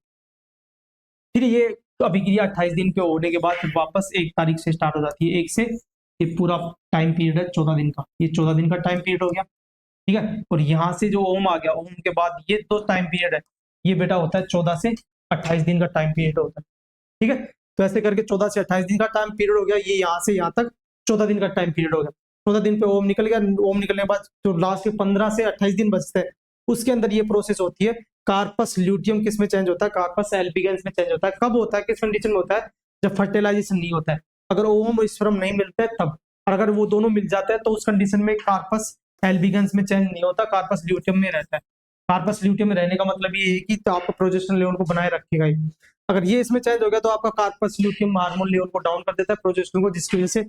फिर ये अभिक्रिया 28 दिन के होने के बाद फिर वापस 1 तारीख से स्टार्ट हो जाती है, 1 से ये पूरा टाइम पीरियड है 14 दिन का, ये 14 दिन का टाइम पीरियड हो गया, ठीक है। और यहाँ से जो ओम आ गया, ओम के बाद ये तो टाइम पीरियड है, ये बेटा होता है 14 से 28 दिन का टाइम पीरियड होता है, ठीक है। तो ऐसे करके 14 से 28 दिन का टाइम पीरियड हो गया, ये यहाँ से यहाँ तक 14 दिन का टाइम पीरियड हो गया। 14 दिन पे ओम निकल गया, ओम निकलने के बाद जो लास्ट के 15 से 28 दिन बचते हैं उसके अंदर ये प्रोसेस होती है, कार्पस ल्यूटियम किस में चेंज होता है, कार्पस एल्बिगेंस में चेंज होता है। कब होता है, किस कंडीशन में होता है, जब फर्टिलाइजेशन नहीं होता है, अगर ओवम और स्पर्म नहीं मिलते तब, और अगर वो दोनों मिल जाते हैं तो उस कंडीशन में कार्पस एल्बिगेंस में चेंज नहीं होता, कार्पस ल्यूटियम में रहता है। कार्पस ल्यूटियम में रहने का मतलब ये है कि तो आपका प्रोजेस्टेरोन लेवल को बनाए रखेगा ही। अगर ये इसमें चेंज हो गया तो आपका कार्पस ल्यूटियम हार्मोन लेवल को डाउन कर देता है, प्रोजेस्टेरोन को, जिसकी वजह से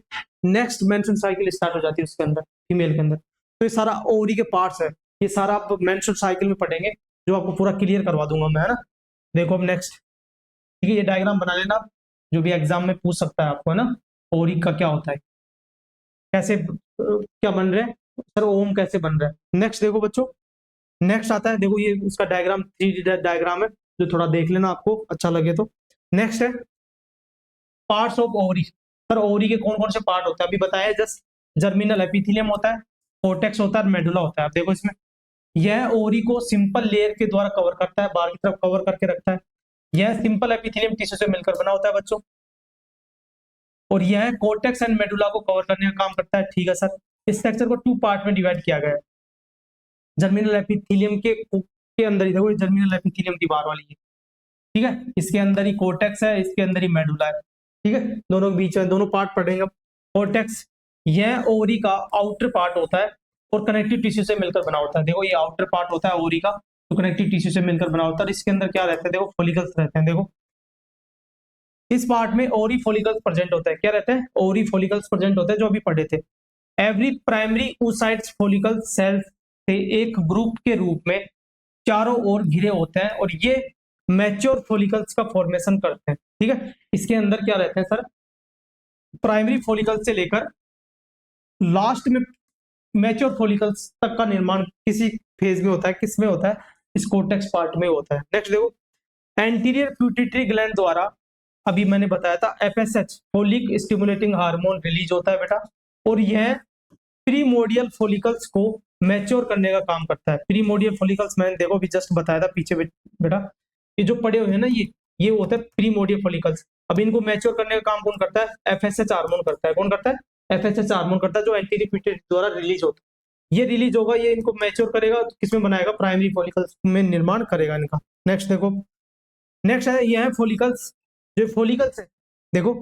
नेक्स्ट मेंस्ट्रुअल साइकिल स्टार्ट हो जाती है उसके अंदर, फीमेल के अंदर। तो ये सारा ओवरी के पार्ट्स है, ये सारा आप मेंस्ट्रुअल साइकिल में पढ़ेंगे, जो आपको पूरा क्लियर करवा दूंगा मैं, है ना। देखो अब नेक्स्ट, ठीक है, ये डायग्राम बना लेना, जो भी एग्जाम में पूछ सकता है आपको, है ना, ओवरी का क्या होता है, कैसे क्या बन रहे हैं सर, ओम कैसे बन रहा है। नेक्स्ट देखो बच्चों, नेक्स्ट आता है, देखो ये उसका डायग्राम 3D डायग्राम है, जो थोड़ा देख लेना आपको अच्छा लगे तो। नेक्स्ट है parts of ovary. Sir ovary के कौन कौन से पार्ट होते हैं, अभी बताया जस्ट, जर्मिनल एपिथेलियम होता है, कोर्टेक्स होता है, मेडुला होता है। आप देखो इसमें, यह ओवरी को सिंपल लेयर के द्वारा कवर करता है, बाहर की तरफ कवर करके रखता है। यह सिंपल एपिथेलियम टिश्यू से मिलकर बना होता है बच्चों, और यह कोर्टेक्स एंड मेडुला को कवर करने का काम करता है, ठीक है सर। इस स्ट्रक्चर को 2 पार्ट में डिवाइड किया गया है, जर्मिनल एपिथेलियम के अंदर ही देखो, जर्मिनल एपिथेलियम दीवार वाली है, ठीक है, इसके अंदर ही कोर्टेक्स है, इसके अंदर ही मेडुला है, ठीक है, दोनों के बीच में दोनों पार्ट पढ़ेंगे। कोर्टेक्स यह ओवरी का आउटर पार्ट होता है और कनेक्टिव टिश्यू से मिलकर बना होता है। देखो ये आउटर पार्ट होता है ओवरी का, तो कनेक्टिव टिश्यू से मिलकर बना होता है। इसके अंदर क्या रहता है, देखो फॉलिकल्स रहते हैं, देखो इस पार्ट में ओवरी फॉलिकल्स प्रेजेंट होता है, क्या रहता है, ओवरी फॉलिकल्स प्रेजेंट होते हैं, जो अभी पढ़े थे। Every primary oocytes follicle sales से एक ग्रुप के रूप में चारों ओर घिरे होते हैं, और ये मैच्योर फॉलिकल्स का फॉर्मेशन करते हैं, ठीक है। इसके अंदर क्या रहते हैं सर, प्राइमरी फॉलिकल्स से लेकर लास्ट में मैच्योर फॉलिकल्स तक का निर्माण किसी फेज में होता है, किस में होता है, इस कोर्टेक्स पार्ट में होता है। नेक्स्ट देखो, एंटीरियर पिट्यूटरी ग्लैंड द्वारा अभी मैंने बताया था FSH folic stimulating hormone release होता है बेटा, और यह प्रीमोडियल फॉलिकल्स को मैच्योर करने का काम करता है। प्रीमोडियल फॉलिकल्स मैंने देखो भी जस्ट बताया था पीछे बेटा, ये जो पड़े हुए हैं ना ये होता है प्रीमोडियल फॉलिकल्स। अब इनको मैच्योर करने का काम कौन करता है? एफएसएच हार्मोन करता है। कौन करता है? एफएसएच हार्मोन करता है, जो एंटीरियर पिट्यूटरी द्वारा रिलीज होता है। ये रिलीज होगा, ये इनको मैच्योर करेगा, तो किसमें बनाएगा? प्राइमरी फॉलिकल्स में निर्माण करेगा इनका। नेक्स्ट देखो, नेक्स्ट है ये है फॉलिकल्स। जो फॉलिकल्स है देखो,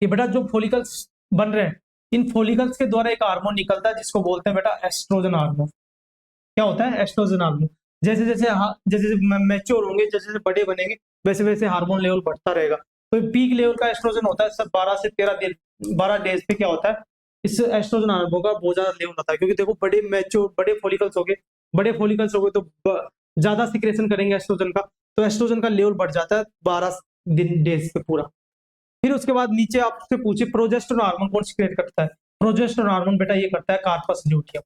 ये बेटा जो फॉलिकल्स बन रहे हैं, इन फॉलिकल्स के द्वारा एक हार्मोन निकलता है जिसको बोलते हैं बेटा एस्ट्रोजन हार्मोन। क्या होता है? Oestrogen hormone. जैसे जैसे जैसे मैच्योर होंगे, जैसे जैसे बड़े बनेंगे, वैसे वैसे हार्मोन लेवल बढ़ता रहेगा। तो पीक लेवल का एस्ट्रोजन होता है सर 12 से 13 दिन, 12 डेज पे क्या होता है? इस एस्ट्रोजन हार्मोन का बहुत ज्यादा लेवल होता है, क्योंकि देखो बड़े मैच्योर बड़े फॉलिकल्स हो गए, बड़े फॉलिकल्स हो गए तो ज्यादा सिक्रेशन करेंगे एस्ट्रोजन का, तो एस्ट्रोजन का लेवल बढ़ जाता है 12 दिन डेज पे पूरा। फिर उसके बाद नीचे आपसे पूछे प्रोजेस्टेरोन हार्मोन कौन सीक्रेट करता है? प्रोजेस्टेरोन हार्मोन बेटा ये करता है कार्पस ल्यूटियम।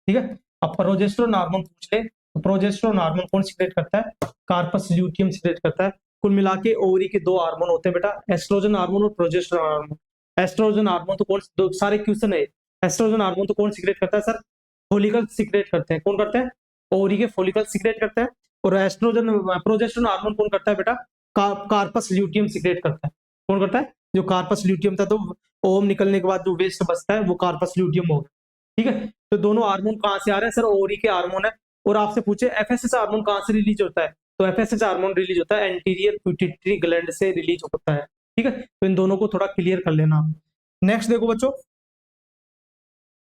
ठीक है, अब प्रोजेस्टेरोन हार्मोन पूछ ले तो प्रोजेस्टेरोन हार्मोन कौन सीक्रेट करता है? कार्पस ल्यूटियम सीक्रेट करता है। कुल मिला के ओवरी के दो हार्मोन होते हैं बेटा, एस्ट्रोजन हार्मोन और प्रोजेस्टेरोन हार्मोन। एस्ट्रोजन हार्मोन तो कौन, सारे क्वेश्चन है, एस्ट्रोजन हार्मोन तो कौन सीक्रेट करता है सर? फॉलिकल सीक्रेट करते हैं। कौन करते हैं? ओवरी के फॉलिकल सीक्रेट करते हैं। और एस्ट्रोजन प्रोजेस्टेरोन हार्मोन कौन करता है बेटा? कार्पस ल्यूटियम सीक्रेट करता है। कौन करता है? जो कार्पस ल्यूटियम था, तो ओम निकलने के बाद जो वेस्ट बचता है वो कार्पस ल्यूटियम होगा। ठीक है, तो दोनों हार्मोन कहां से आ रहे हैं सर? ओवरी के हार्मोन है। और आपसे पूछे एफएसएच हार्मोन कहां से रिलीज होता है, तो एफएसएच हार्मोन रिलीज होता है एंटीरियर पिट्यूटरी ग्लैंड से रिलीज होता है। ठीक है, तो इन दोनों को थोड़ा क्लियर कर लेना। नेक्स्ट देखो बच्चों,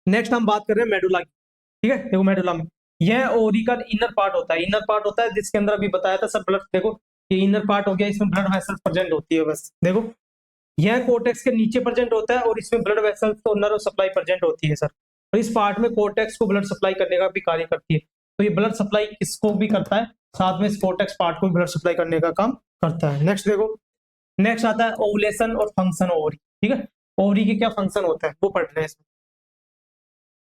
नेक्स्ट हम बात कर रहे हैं मेडुला की। ठीक है, देखो मेडुला में यह ओवरी का इनर पार्ट होता है, इनर पार्ट होता है जिसके अंदर अभी बताया था सर ब्लड, देखो ये इनर पार्ट हो गया, इसमें ब्लड वेसल्स प्रेजेंट होती है। बस देखो यह कोर्टेक्स के नीचे प्रेजेंट होता है और इसमें ब्लड वेसल्स और नर्व सप्लाई प्रेजेंट होती है सर। और इस पार्ट में कोर्टेक्स को ब्लड सप्लाई करने का भी कार्य करती है। तो ये ब्लड सप्लाई किसको भी करता है, साथ में इस कोर्टेक्स पार्ट को ब्लड सप्लाई करने का काम करता है। नेक्स्ट देखो, नेक्स्ट आता है ओवुलेशन और फंक्शन ओवरी। ठीक है, ओवरी के क्या फंक्शन होता है वो पढ़ रहे हैं इसमें।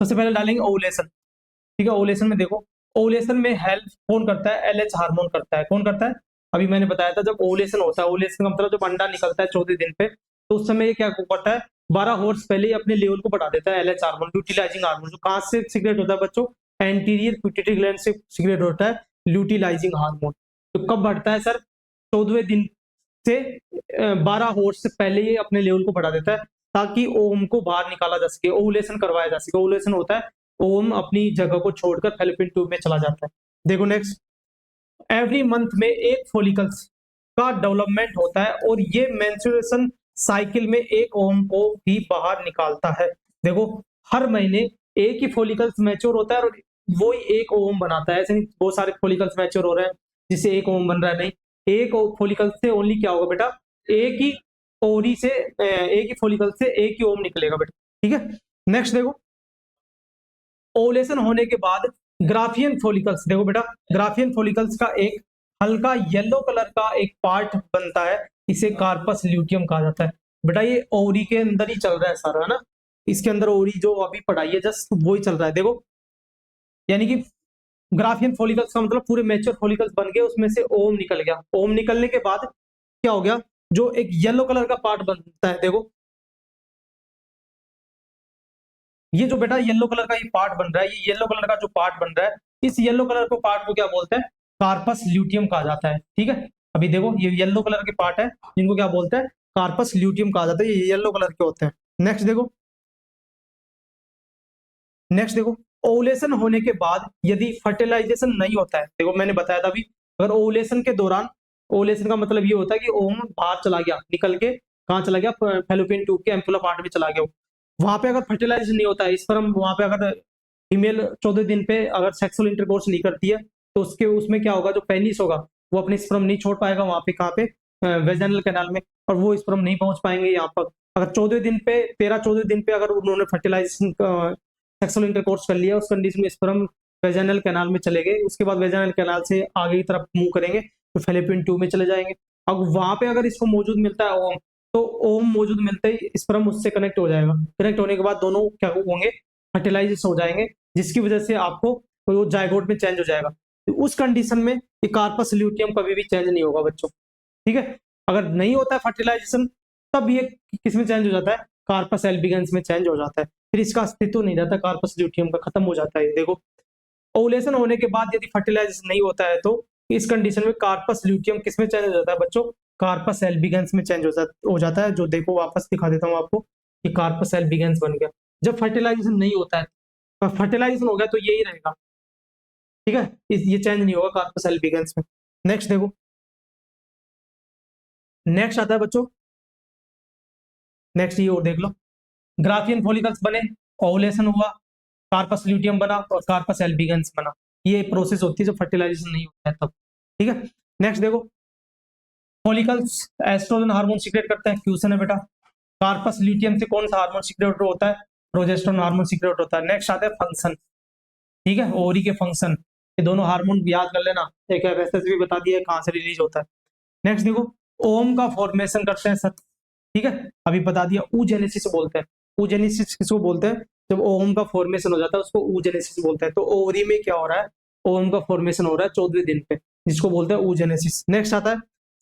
सबसे पहले डालेंगे ओवुलेशन। ठीक है, ओवुलेशन में देखो, ओवुलेशन में हेल्प कौन करता है? एलएच हार्मोन करता है। कौन करता है? अभी मैंने बताया था जब ओवुलेशन होता है, ओवुलेशन का मतलब जब अंडा निकलता है 14 दिन पे, तो उस समय ये क्या करता है? 12 हॉर्स पहले ही अपने लेवल को बढ़ा देता है एलएच हार्मोन, ल्यूटिलाइजिंग हार्मोन। जो कहां से सीक्रेट होता है बच्चों? एंटीरियर पिट्यूटरी ग्लैंड से सीक्रेट होता है ल्यूटिलाइजिंग हार्मोन। तो कब बढ़ता है सर? 14वें दिन से 12 हॉर्स से पहले ही अपने लेवल को बढ़ा देता है, ताकि ओम को बाहर निकाला जा सके, ओवुलेशन करवाया जा सके। ओवुलेशन होता है ओम अपनी जगह को छोड़कर फैलोपियन ट्यूब में चला जाता है। देखो नेक्स्ट, एवरी मंथ में एक फॉलिकल्स का डेवलपमेंट होता है और ये मेंस्ट्रुएशन साइकिल में एक ओम को भी बाहर निकालता है। देखो हर महीने एक ही फॉलिकल्स मैच्योर होता है और वो ही एक ओम बनाता है। ऐसे नहीं बहुत सारे फॉलिकल्स मैच्योर हो रहे हैं जिससे एक ओम बन रहा है, नहीं, एक फॉलिकल से ओनली क्या होगा बेटा? एक ही ओवरी से एक ही फॉलिकल से एक ही ओम निकलेगा बेटा। ठीक है, नेक्स्ट देखो, ओवुलेशन होने के बाद ग्राफियन फॉलिकल्स, देखो बेटा ग्राफियन फॉलिकल्स का एक हल्का येलो कलर का एक पार्ट बनता है, इसे कार्पस ल्यूटियम कहा जाता है। बेटा ये ओवरी के अंदर ही चल रहा है सारा, है ना, इसके अंदर ओवरी जो अभी पढ़ाई है जस्ट वो ही चल रहा है। देखो यानी कि ग्राफियन फॉलिकल्स का मतलब पूरे मैच्योर फॉलिकल्स बन गए, उसमें से ओम निकल गया। ओम निकलने के बाद क्या हो गया? जो एक येलो कलर का पार्ट बनता है, देखो ये जो बेटा येलो कलर का ये पार्ट बन रहा है, ये येलो कलर का जो पार्ट बन रहा है, इस येलो कलर को पार्ट को क्या बोलते हैं? कार्पस ल्यूटियम कहा जाता है। ठीक है, अभी देखो ये येलो कलर के पार्ट है जिनको क्या बोलते हैं? कार्पस ल्यूटियम कहा जाता है, ये येलो कलर के होते हैं। नेक्स्ट देखो, नेक्स्ट देखो, ओवुलेशन होने के बाद यदि फर्टिलाइजेशन नहीं होता है, देखो मैंने बताया था अभी, अगर ओवुलेशन के दौरान, ओवुलेशन का मतलब ये होता है कि ओम बाहर चला गया, निकल के कहाँ चला गया? फैलोपियन ट्यूब के एम्पुला पार्ट में चला गया, वहां पे अगर फर्टिलाइजेशन नहीं होता है, स्पर्म वहां पे अगर फीमेल 14 दिन पे अगर सेक्सुअल इंटरकोर्स नहीं करती है, तो उसके उसमें क्या होगा? जो पेनिस होगा वो अपने स्पर्म नहीं छोड़ पाएगा वहां पे, कहाँ पे? वेजाइनल कैनाल में, और वो स्पर्म नहीं पहुंच पाएंगे यहाँ पर। अगर 14 दिन पे 13-14 दिन पे अगर उन्होंने फर्टिलाइजेशन सेक्सुअल इंटरकोर्स कर लिया, उस कंडीशन में स्पर्म वेजाइनल कैनाल में चले गए, उसके बाद वेजाइनल कैनाल से आगे की तरफ मूव करेंगे तो फैलोपियन ट्यूब में चले जाएंगे। अब वहां पे अगर इसको मौजूद मिलता है ओम, तो ओम मौजूद मिलते ही स्पर्म उससे कनेक्ट हो जाएगा, कनेक्ट होने के बाद दोनों क्या होंगे? फर्टिलाइज हो जाएंगे, जिसकी वजह से आपको वो जायगोट में चेंज हो जाएगा। तो उस कंडीशन में ये कार्पस ल्यूटियम कभी भी चेंज नहीं होगा बच्चों। ठीक है, अगर नहीं होता है फर्टिलाइजेशन तब ये किस में चेंज हो जाता है, कार्पस एल्बिगेंस में चेंज हो जाता है, फिर इसका अस्तित्व नहीं रहता, कार्पस ल्यूटियम का खत्म हो जाता है। देखो ओवुलेशन होने के बाद यदि फर्टिलाइजेशन नहीं होता है तो इस कंडीशन में कार्पस ल्यूटियम किस में चेंज हो जाता है बच्चों, कार्पस एल्बिगेंस में चेंज हो जाता है। जो देखो वापस दिखा देता हूँ आपको, कि कार्पस एल्बिगेंस बन गया। जब फर्टिलाइजेशन नहीं होता है, फर्टिलाइजेशन हो गया तो यही रहेगा, ठीक है, ये चेंज नहीं होगा कार्पस एल्बिगेंस में। नेक्स्ट देखो, नेक्स्ट आता है बच्चों, नेक्स्ट ये और देख लो, ग्राफियन फॉलिकल्स बने, ओवुलेशन हुआ, कार्पस ल्यूटियम बना और कार्पस एल्बिगेंस बना। ये प्रोसेस होती है जब फर्टिलाइजेशन नहीं होता है तब, ठीक है। नेक्स्ट देखो, फॉलिकल्स एस्ट्रोजन हार्मोन सीक्रेट करते हैं, क्वेश्चन है बेटा। कार्पस ल्यूटियम से कौन सा हार्मोन सीक्रेट होता है, प्रोजेस्टेरोन हार्मोन सीक्रेट होता है। नेक्स्ट आता है फंक्शन, ठीक है, ओवरी के फंक्शन, ये दोनों हार्मोन याद कर लेना, एक एफएसएस भी बता दिया कहां से रिलीज होता है। नेक्स्ट देखो, ओम का फॉर्मेशन करते हैं सर, ठीक है, अभी बता दिया, ऊजेनेसिस बोलते हैं। ऊजेनेसिस किसको बोलते हैं, जब ओम का फॉर्मेशन हो जाता है उसको ऊजेनेसिस बोलते हैं। तो ओवरी में क्या हो रहा है, ओम का फॉर्मेशन हो रहा है 14वें दिन पे, जिसको बोलते हैं ऊजेनेसिस। नेक्स्ट आता है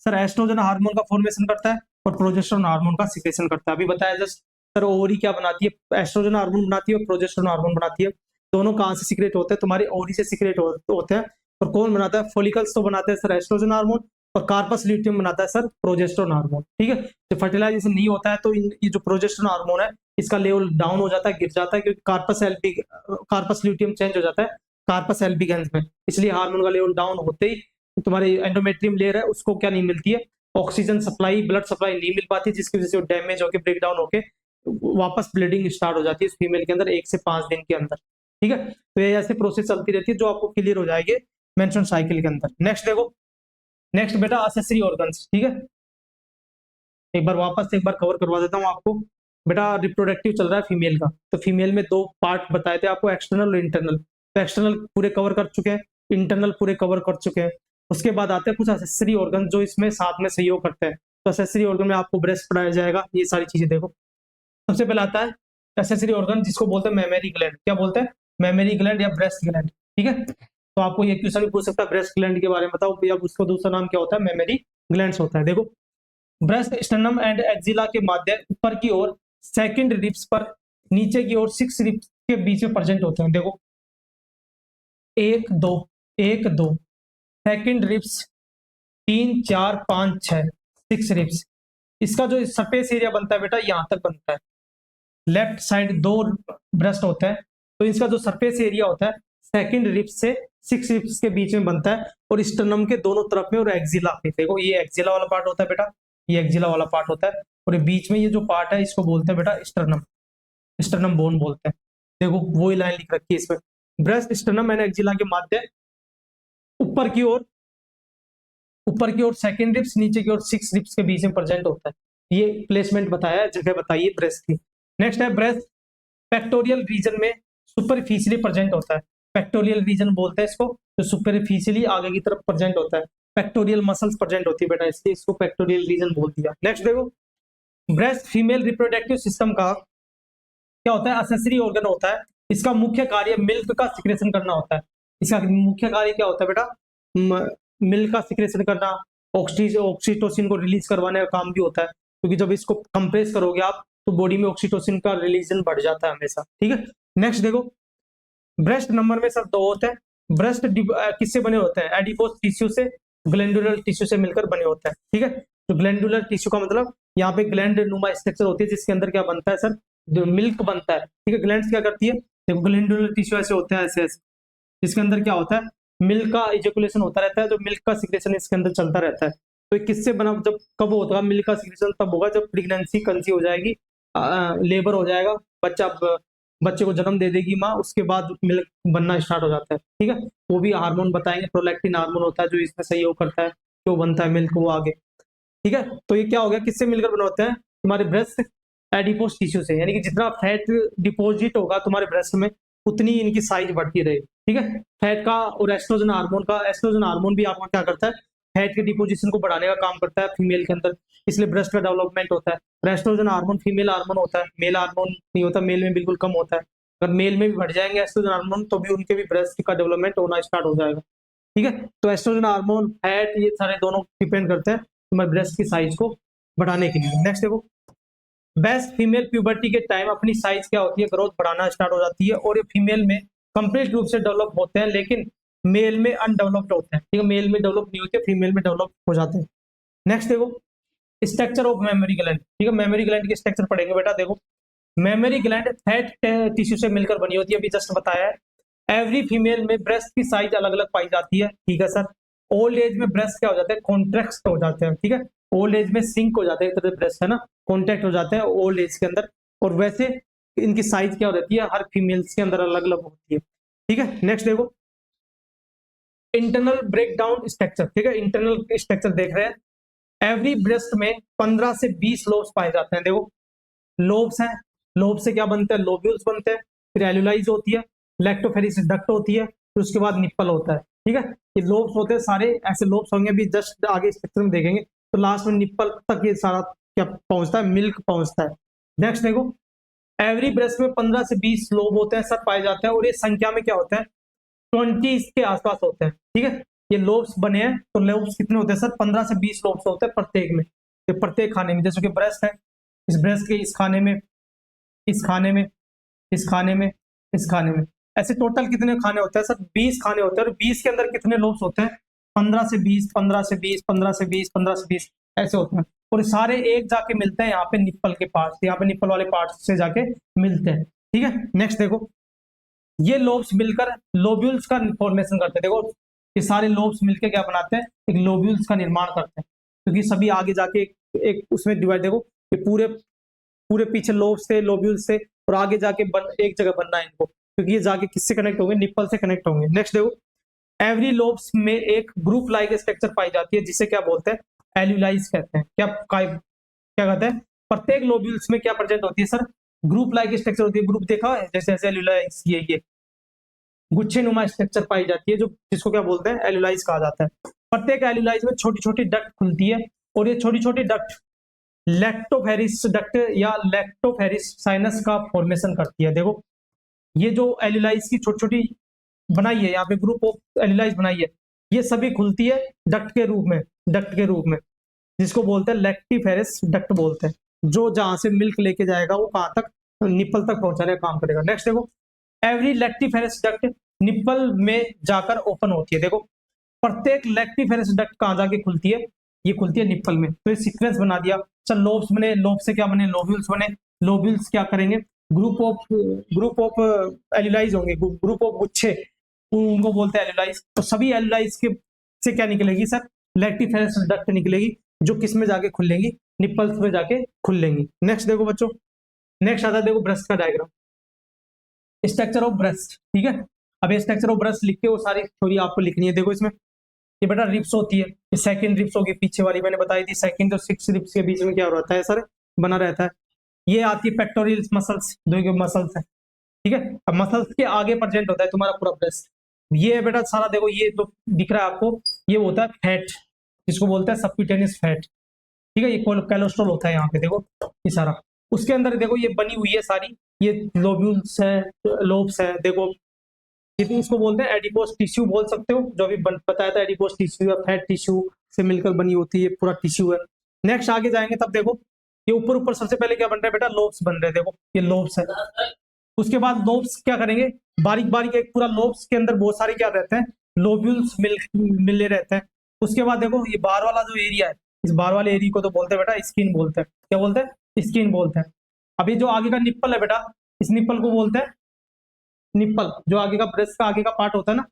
सर, एस्ट्रोजन हार्मोन का फॉर्मेशन करता है और प्रोजेस्टेरोन हार्मोन का सिक्रेशन करता है। अभी बताया जस्ट सर, ओवरी क्या बनाती है, एस्ट्रोजन हार्मोन बनाती है और प्रोजेस्टेरोन हार्मोन बनाती है। दोनों कहां से सीक्रेट होते हैं, तुम्हारी ओवरी से सीक्रेट होते हैं। और कौन बनाता है, फॉलिकल्स तो बनाते हैं सर एस्ट्रोजन हार्मोन, और कार्पस ल्यूटियम बनाता है सर प्रोजेस्टेरोन हार्मोन, ठीक है। जब फर्टिलाइजेशन नहीं होता है तो ये जो प्रोजेस्टेरोन हार्मोन है इसका लेवल डाउन हो जाता है, गिर जाता है, क्योंकि कार्पस ल्यूटियम चेंज हो जाता है कार्पस एल्बिगेंस में, इसलिए हार्मोन का लेवल डाउन होते ही तुम्हारी एंडोमेट्रियम लेयर है उसको क्या नहीं मिलती है, ऑक्सीजन सप्लाई, ब्लड सप्लाई नहीं मिल पाती, जिसकी वजह से डैमेज होकर ब्रेक डाउन होकर वापस ब्लीडिंग स्टार्ट हो जाती है फीमेल के अंदर 1 से 5 दिन के अंदर, ठीक है। तो ये ऐसे प्रोसेस चलती रहती है जो आपको क्लियर हो जाएगी मेंस्ट्रुअल साइकिल के अंदर। नेक्स्ट देखो, नेक्स्ट बेटा एक्सेसरी ऑर्गन्स, ठीक है, एक बार वापस एक बार कवर करवा देता हूँ आपको। बेटा रिप्रोडक्टिव चल रहा है फीमेल का, तो फीमेल में 2 पार्ट बताए थे आपको, एक्सटर्नल और इंटरनल। तो एक्सटर्नल पूरे कवर कर चुके हैं, इंटरनल पूरे कवर कर चुके हैं। उसके बाद आते हैं कुछ एक्सेसरी ऑर्गन जो इसमें साथ में सहयोग करते हैं। तो एक्सेसरी ऑर्गन में आपको ब्रेस्ट पढ़ाया जाएगा, ये सारी चीजें देखो। सबसे पहले आता है एक्सेसरी ऑर्गन जिसको बोलते हैं मेमरी ग्लैंड, क्या बोलते हैं, मेमरी ग्लैंड या ब्रेस्ट ग्लैंड, ठीक है। तो आपको ये क्वेश्चन भी पूछ सकता है ब्रेस्ट ग्लैंड के बारे में बताओ, या उसको दूसरा नाम क्या होता है, मेमरी ग्लैंड्स होता है। देखो, ब्रेस्ट स्टर्नम एंड एक्जिला के माध्यम ऊपर की ओर, सेकंड रिब्स पर, नीचे की ओर 6 रिब्स के बीच में प्रेजेंट होते हैं। देखो 1 2 1 2, सेकंड रिब्स 3 4 5 6, 6 रिब्स। इसका जो सरफेस एरिया बनता है बेटा यहां तक बनता है, लेफ्ट साइड 2 ब्रेस्ट होता है, तो इसका जो सरफेस एरिया होता है सेकंड रिब्स से 6 रिब्स के बीच में बनता है, और स्टर्नम के दोनों तरफ में और एक्जिला पे, देखो ये एक्जिला वाला पार्ट होता है बेटा, ये एक्जिला वाला पार्ट होता है, और ये बीच में ये जो पार्ट है इसको बोलते हैं बेटा स्टर्नम, स्टर्नम बोन बोलते हैं। देखो वो लाइन लिख रखी है इसमें, ब्रेस्ट स्टर्नम एंड एक्जिला के माध्यम ऊपर की ओर, ऊपर की ओर सेकंड रिब्स, नीचे की ओर 6 रिब्स के बीच में प्रेजेंट होता है। ये प्लेसमेंट बताया है, जगह बताइए ब्रेस्ट की। नेक्स्ट है ब्रेस्ट पेक्टोरियल रीजन में सुपरफिशियली प्रेजेंट होता है, पेक्टोरियल रीजन बोलते हैं इसको, जो सुपरफिशियली आगे की तरफ प्रेजेंट होता है, पेक्टोरियल मसल्स प्रेजेंट होती है बेटा, इसलिए इसको पेक्टोरियल रीजन बोल दिया। नेक्स्ट देखो, ब्रेस्ट फीमेल रिप्रोडक्टिव सिस्टम का क्या होता है, एक्सेसरी ऑर्गन होता है। इसका मुख्य कार्य मिल्क का सिक्रेशन करना होता है। इसका मुख्य कार्य क्या होता है बेटा, मिल्क का सिक्रेशन करना, ऑक्सीटोसिन को रिलीज करवाने का काम भी होता है, क्योंकि जब इसको कंप्रेस करोगे आप तो बॉडी में ऑक्सीटोसिन का रिलीजन बढ़ जाता है हमेशा, ठीक है। नेक्स्ट देखो, ब्रेस्ट नंबर में सब 2 होते हैं। ब्रेस्ट किससे बने होते हैं, एडिपोज टिश्यू से, ग्लैंडुलर टिश्यू से मिलकर बने होते हैं, ठीक है। तो ग्लैंडुलर टिश्यू का मतलब यहाँ पे ग्लैंड नुमा स्ट्रक्चर होती है, जिसके अंदर क्या बनता है सर, जो मिल्क बनता है, ठीक है। ग्लैंड्स क्या करती है, देखो ग्लैंडुलर टिश्यू ऐसे होते हैं, ऐसे ऐसे, इसके अंदर क्या होता है, मिल्क का इजेकुलेशन होता रहता है, जो मिल्क का सिक्रेशन इसके अंदर चलता रहता है। तो ये किससे बना, जब कब होगा मिल्क का सिक्रेशन, तब होगा जब प्रेगनेंसी कंसीव हो जाएगी, लेबर हो जाएगा, बच्चे को जन्म दे देगी माँ, उसके बाद मिल्क बनना स्टार्ट हो जाता है, ठीक है। वो भी हार्मोन बताएंगे, प्रोलैक्टिन हार्मोन होता है जो इसमें सहयोग करता है, क्यों बनता है मिल्क वो आगे, ठीक है। तो ये क्या हो गया, किससे मिलकर बने होते हैं, तुम्हारे ब्रेस्ट एडिपोज टिश्यू से, यानी कि जितना फैट डिपॉजिट होगा तुम्हारे ब्रेस्ट में उतनी इनकी साइज बढ़ती रहेगी, ठीक है। फैट का और एस्ट्रोजन हार्मोन का, एस्ट्रोजन हार्मोन भी आपका क्या करता है, फैट के डिपोजिशन को बढ़ाने का काम करता है फीमेल के अंदर, इसलिए ब्रेस्ट का डेवलपमेंट होता है। एस्ट्रोजन हार्मोन फीमेल हार्मोन होता है, मेल हार्मोन नहीं होता, मेल में बिल्कुल कम होता है। अगर मेल में भी बढ़ जाएंगे एस्ट्रोजन हार्मोन तो भी उनके भी ब्रेस्ट का डेवलपमेंट होना स्टार्ट हो जाएगा, ठीक है। तो एस्ट्रोजन हार्मोन, फैट, ये सारे दोनों डिपेंड करते हैं तुम्हारे ब्रेस्ट की साइज को बढ़ाने के लिए। नेक्स्ट देखो, बेस्ट फीमेल प्यूबर्टी के टाइम अपनी साइज क्या होती है, ग्रोथ बढ़ाना स्टार्ट हो जाती है, और ये फीमेल में कंप्लीट रूप से डेवलप होते हैं, लेकिन मेल में अनडेवलप्ड होते हैं। ठीक है, मेल में डेवलप नहीं होते, फीमेल में डेवलप हो जाते हैं। नेक्स्ट देखो, स्ट्रक्चर ऑफ मेमोरी ग्लैंड। ठीक है, मेमोरी ग्लैंड के स्ट्रक्चर पढ़ेंगे बेटा। देखो, मेमोरी ग्लैंड फैट टिश्यू से मिलकर बनी होती है, अभी जस्ट बताया है। एवरी फीमेल में ब्रेस्ट की साइज अलग अलग पाई जाती है। ठीक है सर, ओल्ड एज में ब्रेस्ट क्या हो जाता है, कॉन्ट्रैक्ट हो जाते हैं। ठीक है, ओल्ड एज में सिंक हो जाते हैं, एक तरह से ब्रेस्ट है ना, कॉन्टैक्ट हो जाते हैं ओल्ड एज के अंदर। और वैसे इनकी साइज क्या हो जाती है, हर फीमेल्स के अंदर अलग अलग होती है। ठीक है, नेक्स्ट देखो, इंटरनल ब्रेकडाउन स्ट्रक्चर। ठीक है, इंटरनल स्ट्रक्चर देख रहे हैं। एवरी ब्रेस्ट में 15 से 20 लोब्स पाए जाते हैं। देखो, लोब्स हैं, लोब से क्या बनते हैं, लोब्यूल्स बनते हैं, फिर एल्यूलाइज होती है, लैक्टोफेरिस डक्ट होती है, फिर उसके बाद निप्पल होता है। ठीक है, ये लोब्स होते हैं सारे, ऐसे लोब्स होंगे, अभी जस्ट आगे स्ट्रक्चर में देखेंगे। तो लास्ट में निप्पल तक ये सारा क्या पहुंचता है, मिल्क पहुंचता है। नेक्स्ट देखो, एवरी ब्रेस्ट में 15 से 20 लोब होते हैं सर, पाए जाते हैं, और ये संख्या में क्या होता है, 20 के आसपास होते हैं। ठीक है, ये लोब्स बने हैं, तो लोब्स कितने होते हैं सर, 15 से 20 लोब्स होते हैं प्रत्येक में, ये प्रत्येक खाने में। जैसे कि ब्रेस्ट है, इस ब्रेस्ट के इस खाने में, इस खाने में, इस खाने में, इस खाने में, ऐसे टोटल कितने खाने होते हैं सर, 20 खाने होते हैं। और 20 के अंदर कितने लोब्स होते हैं, 15 से 20, 15 से 20, 15 से 20, 15 से 20 ऐसे होते हैं। और सारे एक जाके मिलते हैं यहाँ पे निप्पल के पार्ट्स, यहाँ पे निप्पल वाले पार्ट्स से जाके मिलते हैं। ठीक है, नेक्स्ट देखो, ये लोब्स मिलकर लोब्यूल्स का फॉर्मेशन करते हैं। देखो, ये सारे लोब्स मिलकर क्या बनाते हैं, एक लोब्यूल्स का निर्माण करते हैं, क्योंकि सभी आगे जाके एक उसमें डिवाइड। देखो, ये पूरे पूरे पीछे लोब्स थे, लोब्यूल्स थे, और आगे जाके एक जगह बनना है इनको, क्योंकि ये जाके किससे कनेक्ट होंगे, निप्पल से कनेक्ट होंगे। नेक्स्ट देखो, एवरी लोब्स में एक ग्रुप लाइक स्ट्रक्चर पाई जाती है, जिसे क्या बोलते हैं, एल्यूलाइज कहते हैं। क्या कहते हैं, प्रत्येक लोब्यूल्स में क्या प्रेजेंट होती है सर, ग्रुप लाइक स्ट्रक्चर होती है। ग्रुप देखा है, जैसे ऐसे एल्यूलाइज, ये गुच्छे नुमा स्ट्रक्चर पाई जाती है, जो जिसको क्या बोलते हैं, एल्यूलाइज कहा जाता है। प्रत्येक एल्यूलाइज में छोटी छोटी डक्ट खुलती है, और ये छोटी छोटी डक्ट लैक्टोफेरिस डक्ट या लैक्टोफेरिस साइनस का फॉर्मेशन करती है। देखो, ये जो एल्यूलाइज की छोटी छोटी बनाई है, यहाँ पे ग्रुप ऑफ एल्यूलाइज बनाई है, ये सभी खुलती है डक्ट के रूप में, डक्ट के रूप में, जिसको बोलते हैं लैक्टिफेरिस डक्ट बोलते हैं, जो जहां से मिल्क लेके जाएगा वो कहां तक, निप्पल तक पहुंचाने का काम करेगा। नेक्स्ट देखो, एवरी लैक्टिफेरिस डक्ट निप्पल में जाकर ओपन होती है। देखो, प्रत्येक लैक्टिफेरिस डक्ट कहां जाके खुलती है, ये खुलती है निप्पल में। तो ये सीक्वेंस बना दिया। चल, लोब्स बने, लोब से क्या बने, लोब्यूल्स बने, लोब्यूल्स क्या करेंगे, ग्रुप ऑफ एल्यूलाइज होंगे, ग्रुप ऑफ गुच्छे, उनको बोलते हैं एल्यूलाइज। तो सभी एल्यूलाइज के से क्या निकलेगी सर, लैक्टिफेरिस डक्ट निकलेगी, जो किस में जाके खुलेंगी, निप्पल्स में जाके खुलेंगी। नेक्स्ट देखो बच्चों, नेक्स्ट आता है, देखो ब्रेस्ट का डायग्राम, स्ट्रक्चर ऑफ ब्रेस्ट। ठीक है, अब स्ट्रक्चर ऑफ ब्रेस्ट लिख के वो सारी थ्योरी आपको लिखनी है। देखो, इसमें ये बेटा रिप्स होती है, ये सेकंड रिप्स होगी, पीछे वाली मैंने बताई थी, सेकंड और 6 रिप्स के बीच में क्या रहता है सर, बना रहता है। ये आती है पेक्टोरियल मसल्स, जो मसल्स है। ठीक है, अब मसल्स के आगे प्रेजेंट होता है तुम्हारा पूरा ब्रेस्ट। ये बेटा सारा देखो, ये तो दिख रहा है आपको, ये होता है फैट, जिसको बोलते हैं सबक्यूटेनियस फैट। ठीक है, ये कोलेस्ट्रॉल होता है यहाँ पे, देखो ये सारा। उसके अंदर देखो ये बनी हुई है सारी, ये लोब्यूल्स है, लोब्स है। देखो, ये इसको बोलते हैं एडिपोस टिश्यू बोल सकते हो, जो अभी बताया था, एडिपोस टिश्यू या फैट टिश्यू से मिलकर बनी होती है, पूरा टिश्यू है। नेक्स्ट आगे जाएंगे तब देखो, ये ऊपर ऊपर सबसे पहले क्या बन रहा है बेटा, लोब्स बन रहे हैं। देखो, ये लोब्स है। उसके बाद लोब्स क्या करेंगे, बारीक बारीक एक पूरा लोब्स के अंदर बहुत सारे क्या रहते हैं, लोब्यूल्स मिले रहते हैं। उसके बाद देखो, ये बाहर वाला जो एरिया है, इस बाहर वाले एरिया को तो बोलते हैं बेटा स्किन बोलते हैं। क्या बोलते हैं, स्किन बोलते हैं। अभी जो आगे का निप्पल है बेटा, इस निप्पल को बोलते हैं निप्पल, जो आगे का ब्रेस्ट का आगे का पार्ट होता है ना,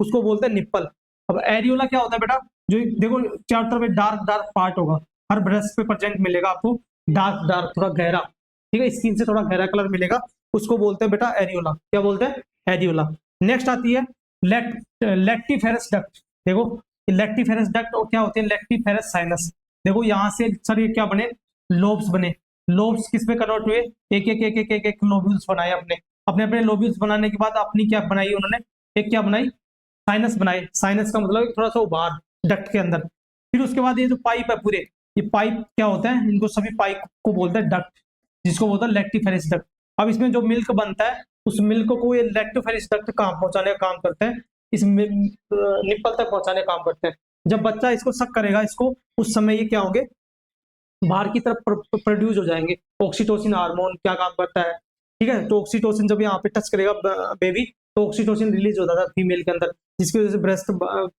उसको बोलते हैं निप्पल। अब एरियोला क्या होता है बेटा, जो देखो चारों तरफ में डार्क डार्क पार्ट होगा, हर ब्रेस्ट पे प्रेजेंट मिलेगा आपको, डार्क डार्क थोड़ा गहरा। ठीक है, स्किन से थोड़ा गहरा कलर मिलेगा, उसको बोलते हैं बेटा एरियोला। क्या बोलते हैं, एरियोला। नेक्स्ट आती है लैक्टिफेरस डक्ट। देखो, लैक्टिफेरस डक्ट और क्या होते हैं, लैक्टिफेरस साइनस। देखो, यहाँ से सर ये क्या बने, लोब्स बने। लोब्स किस में कन्वर्ट हुए, एक एक एक एक एक, एक लोब्यूल्स बनाए अपने अपने अपने लोब्यूल्स बनाने के बाद अपनी क्या बनाई उन्होंने, एक क्या बनाई, साइनस बनाए। साइनस का मतलब थोड़ा सा उभार डक्ट के अंदर। फिर उसके बाद ये जो पाइप है पूरे, ये पाइप क्या होता है, इनको सभी पाइप को बोलते हैं डक्ट, जिसको बोलता है लैक्टिफेरस डक्ट। अब इसमें जो मिल्क बनता है, उस मिल्क को ये लैक्टिफेरस डक्ट कहाँ पहुंचाने का काम करते हैं, इस निप्पल तक पहुंचाने का काम करते हैं। जब बच्चा इसको सक करेगा इसको, उस समय ये क्या होंगे, बाहर की तरफ प्रोड्यूस हो जाएंगे। ऑक्सीटोसिन हार्मोन क्या काम करता है, ठीक है। तो ऑक्सीटोसिन जब यहाँ पे टच करेगा बेबी, तो ऑक्सीटोसिन रिलीज हो जाता है फीमेल के अंदर, जिसकी वजह से ब्रेस्ट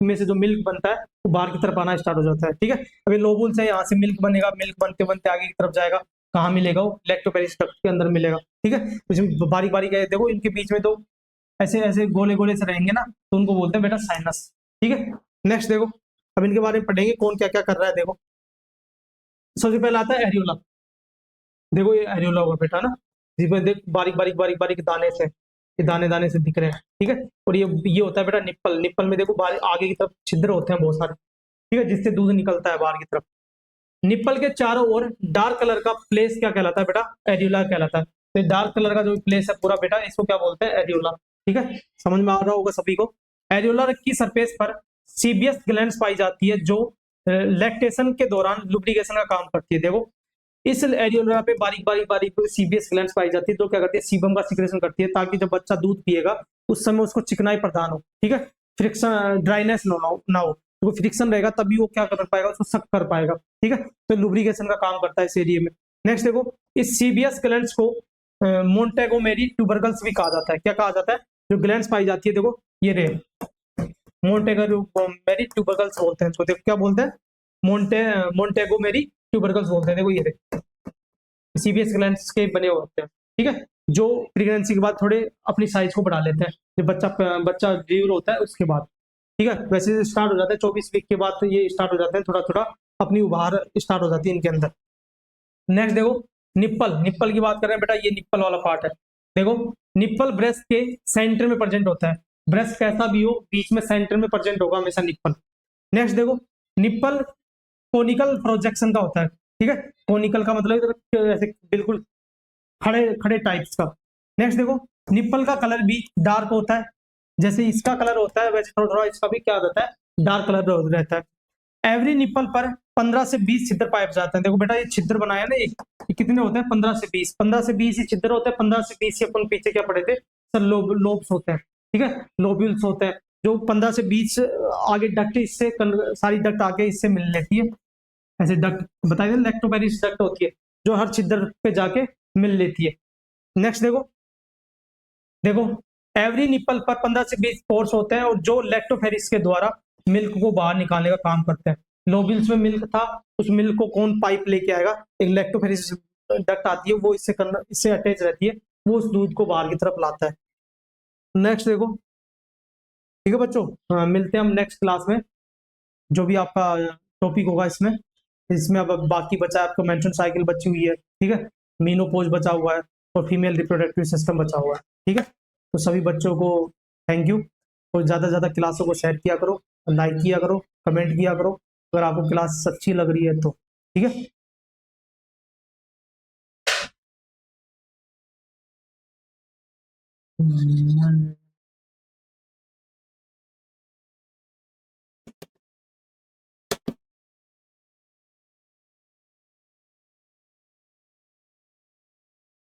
में से जो मिल्क बनता है वो बाहर की तरफ आना स्टार्ट हो जाता है, ठीक है। अभी लोबुल से यहाँ से मिल्क बनेगा, मिल्क बनते बनते आगे की तरफ जाएगा, कहाँ मिलेगा वो, लैक्टोपेरिस्टक्ट के अंदर मिलेगा, ठीक है। तो इसमें बारीक बारीक है, देखो इनके बीच में तो ऐसे ऐसे गोले गोले से रहेंगे ना, तो उनको बोलते हैं बेटा साइनस, ठीक है। नेक्स्ट देखो, अब इनके बारे में पढ़ेंगे कौन क्या क्या कर रहा है। देखो सबसे पहले आता है एरियोला। देखो ये एरियोला होगा बेटा ना, जिसमें देख बारीक बारीक बारीक बारीक दाने से, ये दाने दाने से दिख रहे हैं, ठीक है। और ये होता है बेटा निप्पल। निप्पल में देखो बाहर आगे की तरफ छिद्र होते हैं बहुत सारे, ठीक है, जिससे दूध निकलता है बाहर की तरफ। निप्पल के चारों ओर डार्क कलर का प्लेस क्या कहलाता है बेटा, एरियोला कहलाता है। तो डार्क कलर का जो प्लेस है पूरा बेटा, इसको क्या बोलते हैं, एरियोला, ठीक है। समझ में आ रहा होगा सभी को। एरियोला की सरफेस पर सीबियस ग्लैंड्स पाई जाती है, जो लैक्टेशन के दौरान लुब्रिकेशन का काम करती है। देखो इस एरियोला पे बारीक बारीक बारीक सीबीएस ग्लैंड्स पाई जाती है, जो क्या करती है, सीबम का सिक्रेशन करती है, ताकि जब बच्चा दूध पिएगा उस समय उसको चिकनाई प्रदान हो, ठीक है, फ्रिक्शन ड्राइनेस ना हो। तो फ्रिक्शन रहेगा तभी वो क्या कर पाएगा, उसको सक कर पाएगा, ठीक है। तो लुब्रिकेशन का काम करता है इस एरिया में। नेक्स्ट देखो, इस सीबीएस ग्लैंड्स को मोन्टेगोमेरी ट्यूबरकल्स भी कहा जाता है। क्या कहा जाता है, जो ग्लैंड्स पाई जाती है, देखो ये रे मोन्टेगोमेरी ट्यूबरकल्स बोलते हैं इसको। देखो क्या बोलते हैं, मोन्टेगोमेरी ट्यूबरकल्स बोलते हैं। देखो ये सीबीएस ग्लैंड्स के बने होते हैं, ठीक है, जो प्रेगनेंसी के बाद थोड़े अपनी साइज को बढ़ा लेते हैं, जब बच्चा डिलीवर होता है उसके बाद, ठीक है। वैसे स्टार्ट हो जाता है 24 वीक के बाद, तो ये स्टार्ट हो जाते हैं थोड़ा थोड़ा अपनी उभार स्टार्ट हो जाती है इनके अंदर। नेक्स्ट देखो, निप्पल। निप्पल की बात कर रहे हैं बेटा, ये निप्पल वाला पार्ट है। देखो निप्पल ब्रेस्ट के सेंटर में प्रेजेंट होता है। ब्रेस्ट कैसा भी हो, बीच में सेंटर में प्रेजेंट होगा हमेशा निप्पल। नेक्स्ट देखो, निप्पल कोनिकल प्रोजेक्शन का होता है, ठीक है। कोनिकल का मतलब ऐसे बिल्कुल खड़े खड़े टाइप्स का। नेक्स्ट देखो, निप्पल का कलर भी डार्क होता है, जैसे इसका कलर होता है वैसे थोड़ा थोड़ा इसका भी क्या रहता है, डार्क कलर रहता है। एवरी निप्पल पर 15 से 20 छिद्र पाए जाते हैं। देखो बेटा ये छिद्र बनाया ना, ये कितने होते हैं, 15 से 20, 15 से 20 ही छिद्र होते हैं। 15 से 20 से अपन पीछे क्या पढ़े थे सर, लोब्स होते हैं, ठीक है, लोब्यूल्स होते हैं। जो 15 से 20 आगे डक्ट, इससे सारी डक्ट आगे इससे मिल लेती है, ऐसे डक्ट बताइए, लैक्टोपेरिस डक्ट होती है जो हर छिद्र पे जाके मिल लेती है। नेक्स्ट देखो, देखो एवरी निप्पल पर 15 से 20 पोर्स होते हैं, और जो लैक्टोफेरिस के द्वारा मिल्क को बाहर निकालने का काम करते हैं। लोबिल्स में मिल्क था, उस मिल्क को कौन पाइप लेके आएगा, एक लैक्टोफेरिस डक्ट आती है, वो इससे अटैच रहती है, वो उस दूध को बाहर की तरफ लाता है। नेक्स्ट देखो, ठीक है बच्चों, मिलते हैं हम नेक्स्ट क्लास में, जो भी आपका टॉपिक होगा इसमें। इसमें अब बाकी बचा है आपका मेंस्ट्रुअल साइकिल बची हुई है, ठीक है, मीनोपॉज बचा हुआ है, और फीमेल रिप्रोडक्टिव सिस्टम बचा हुआ है, ठीक है। तो सभी बच्चों को थैंक यू, और ज़्यादा से ज़्यादा क्लासों को शेयर किया करो, लाइक किया करो, कमेंट किया करो, अगर आपको क्लास अच्छी लग रही है तो, ठीक है।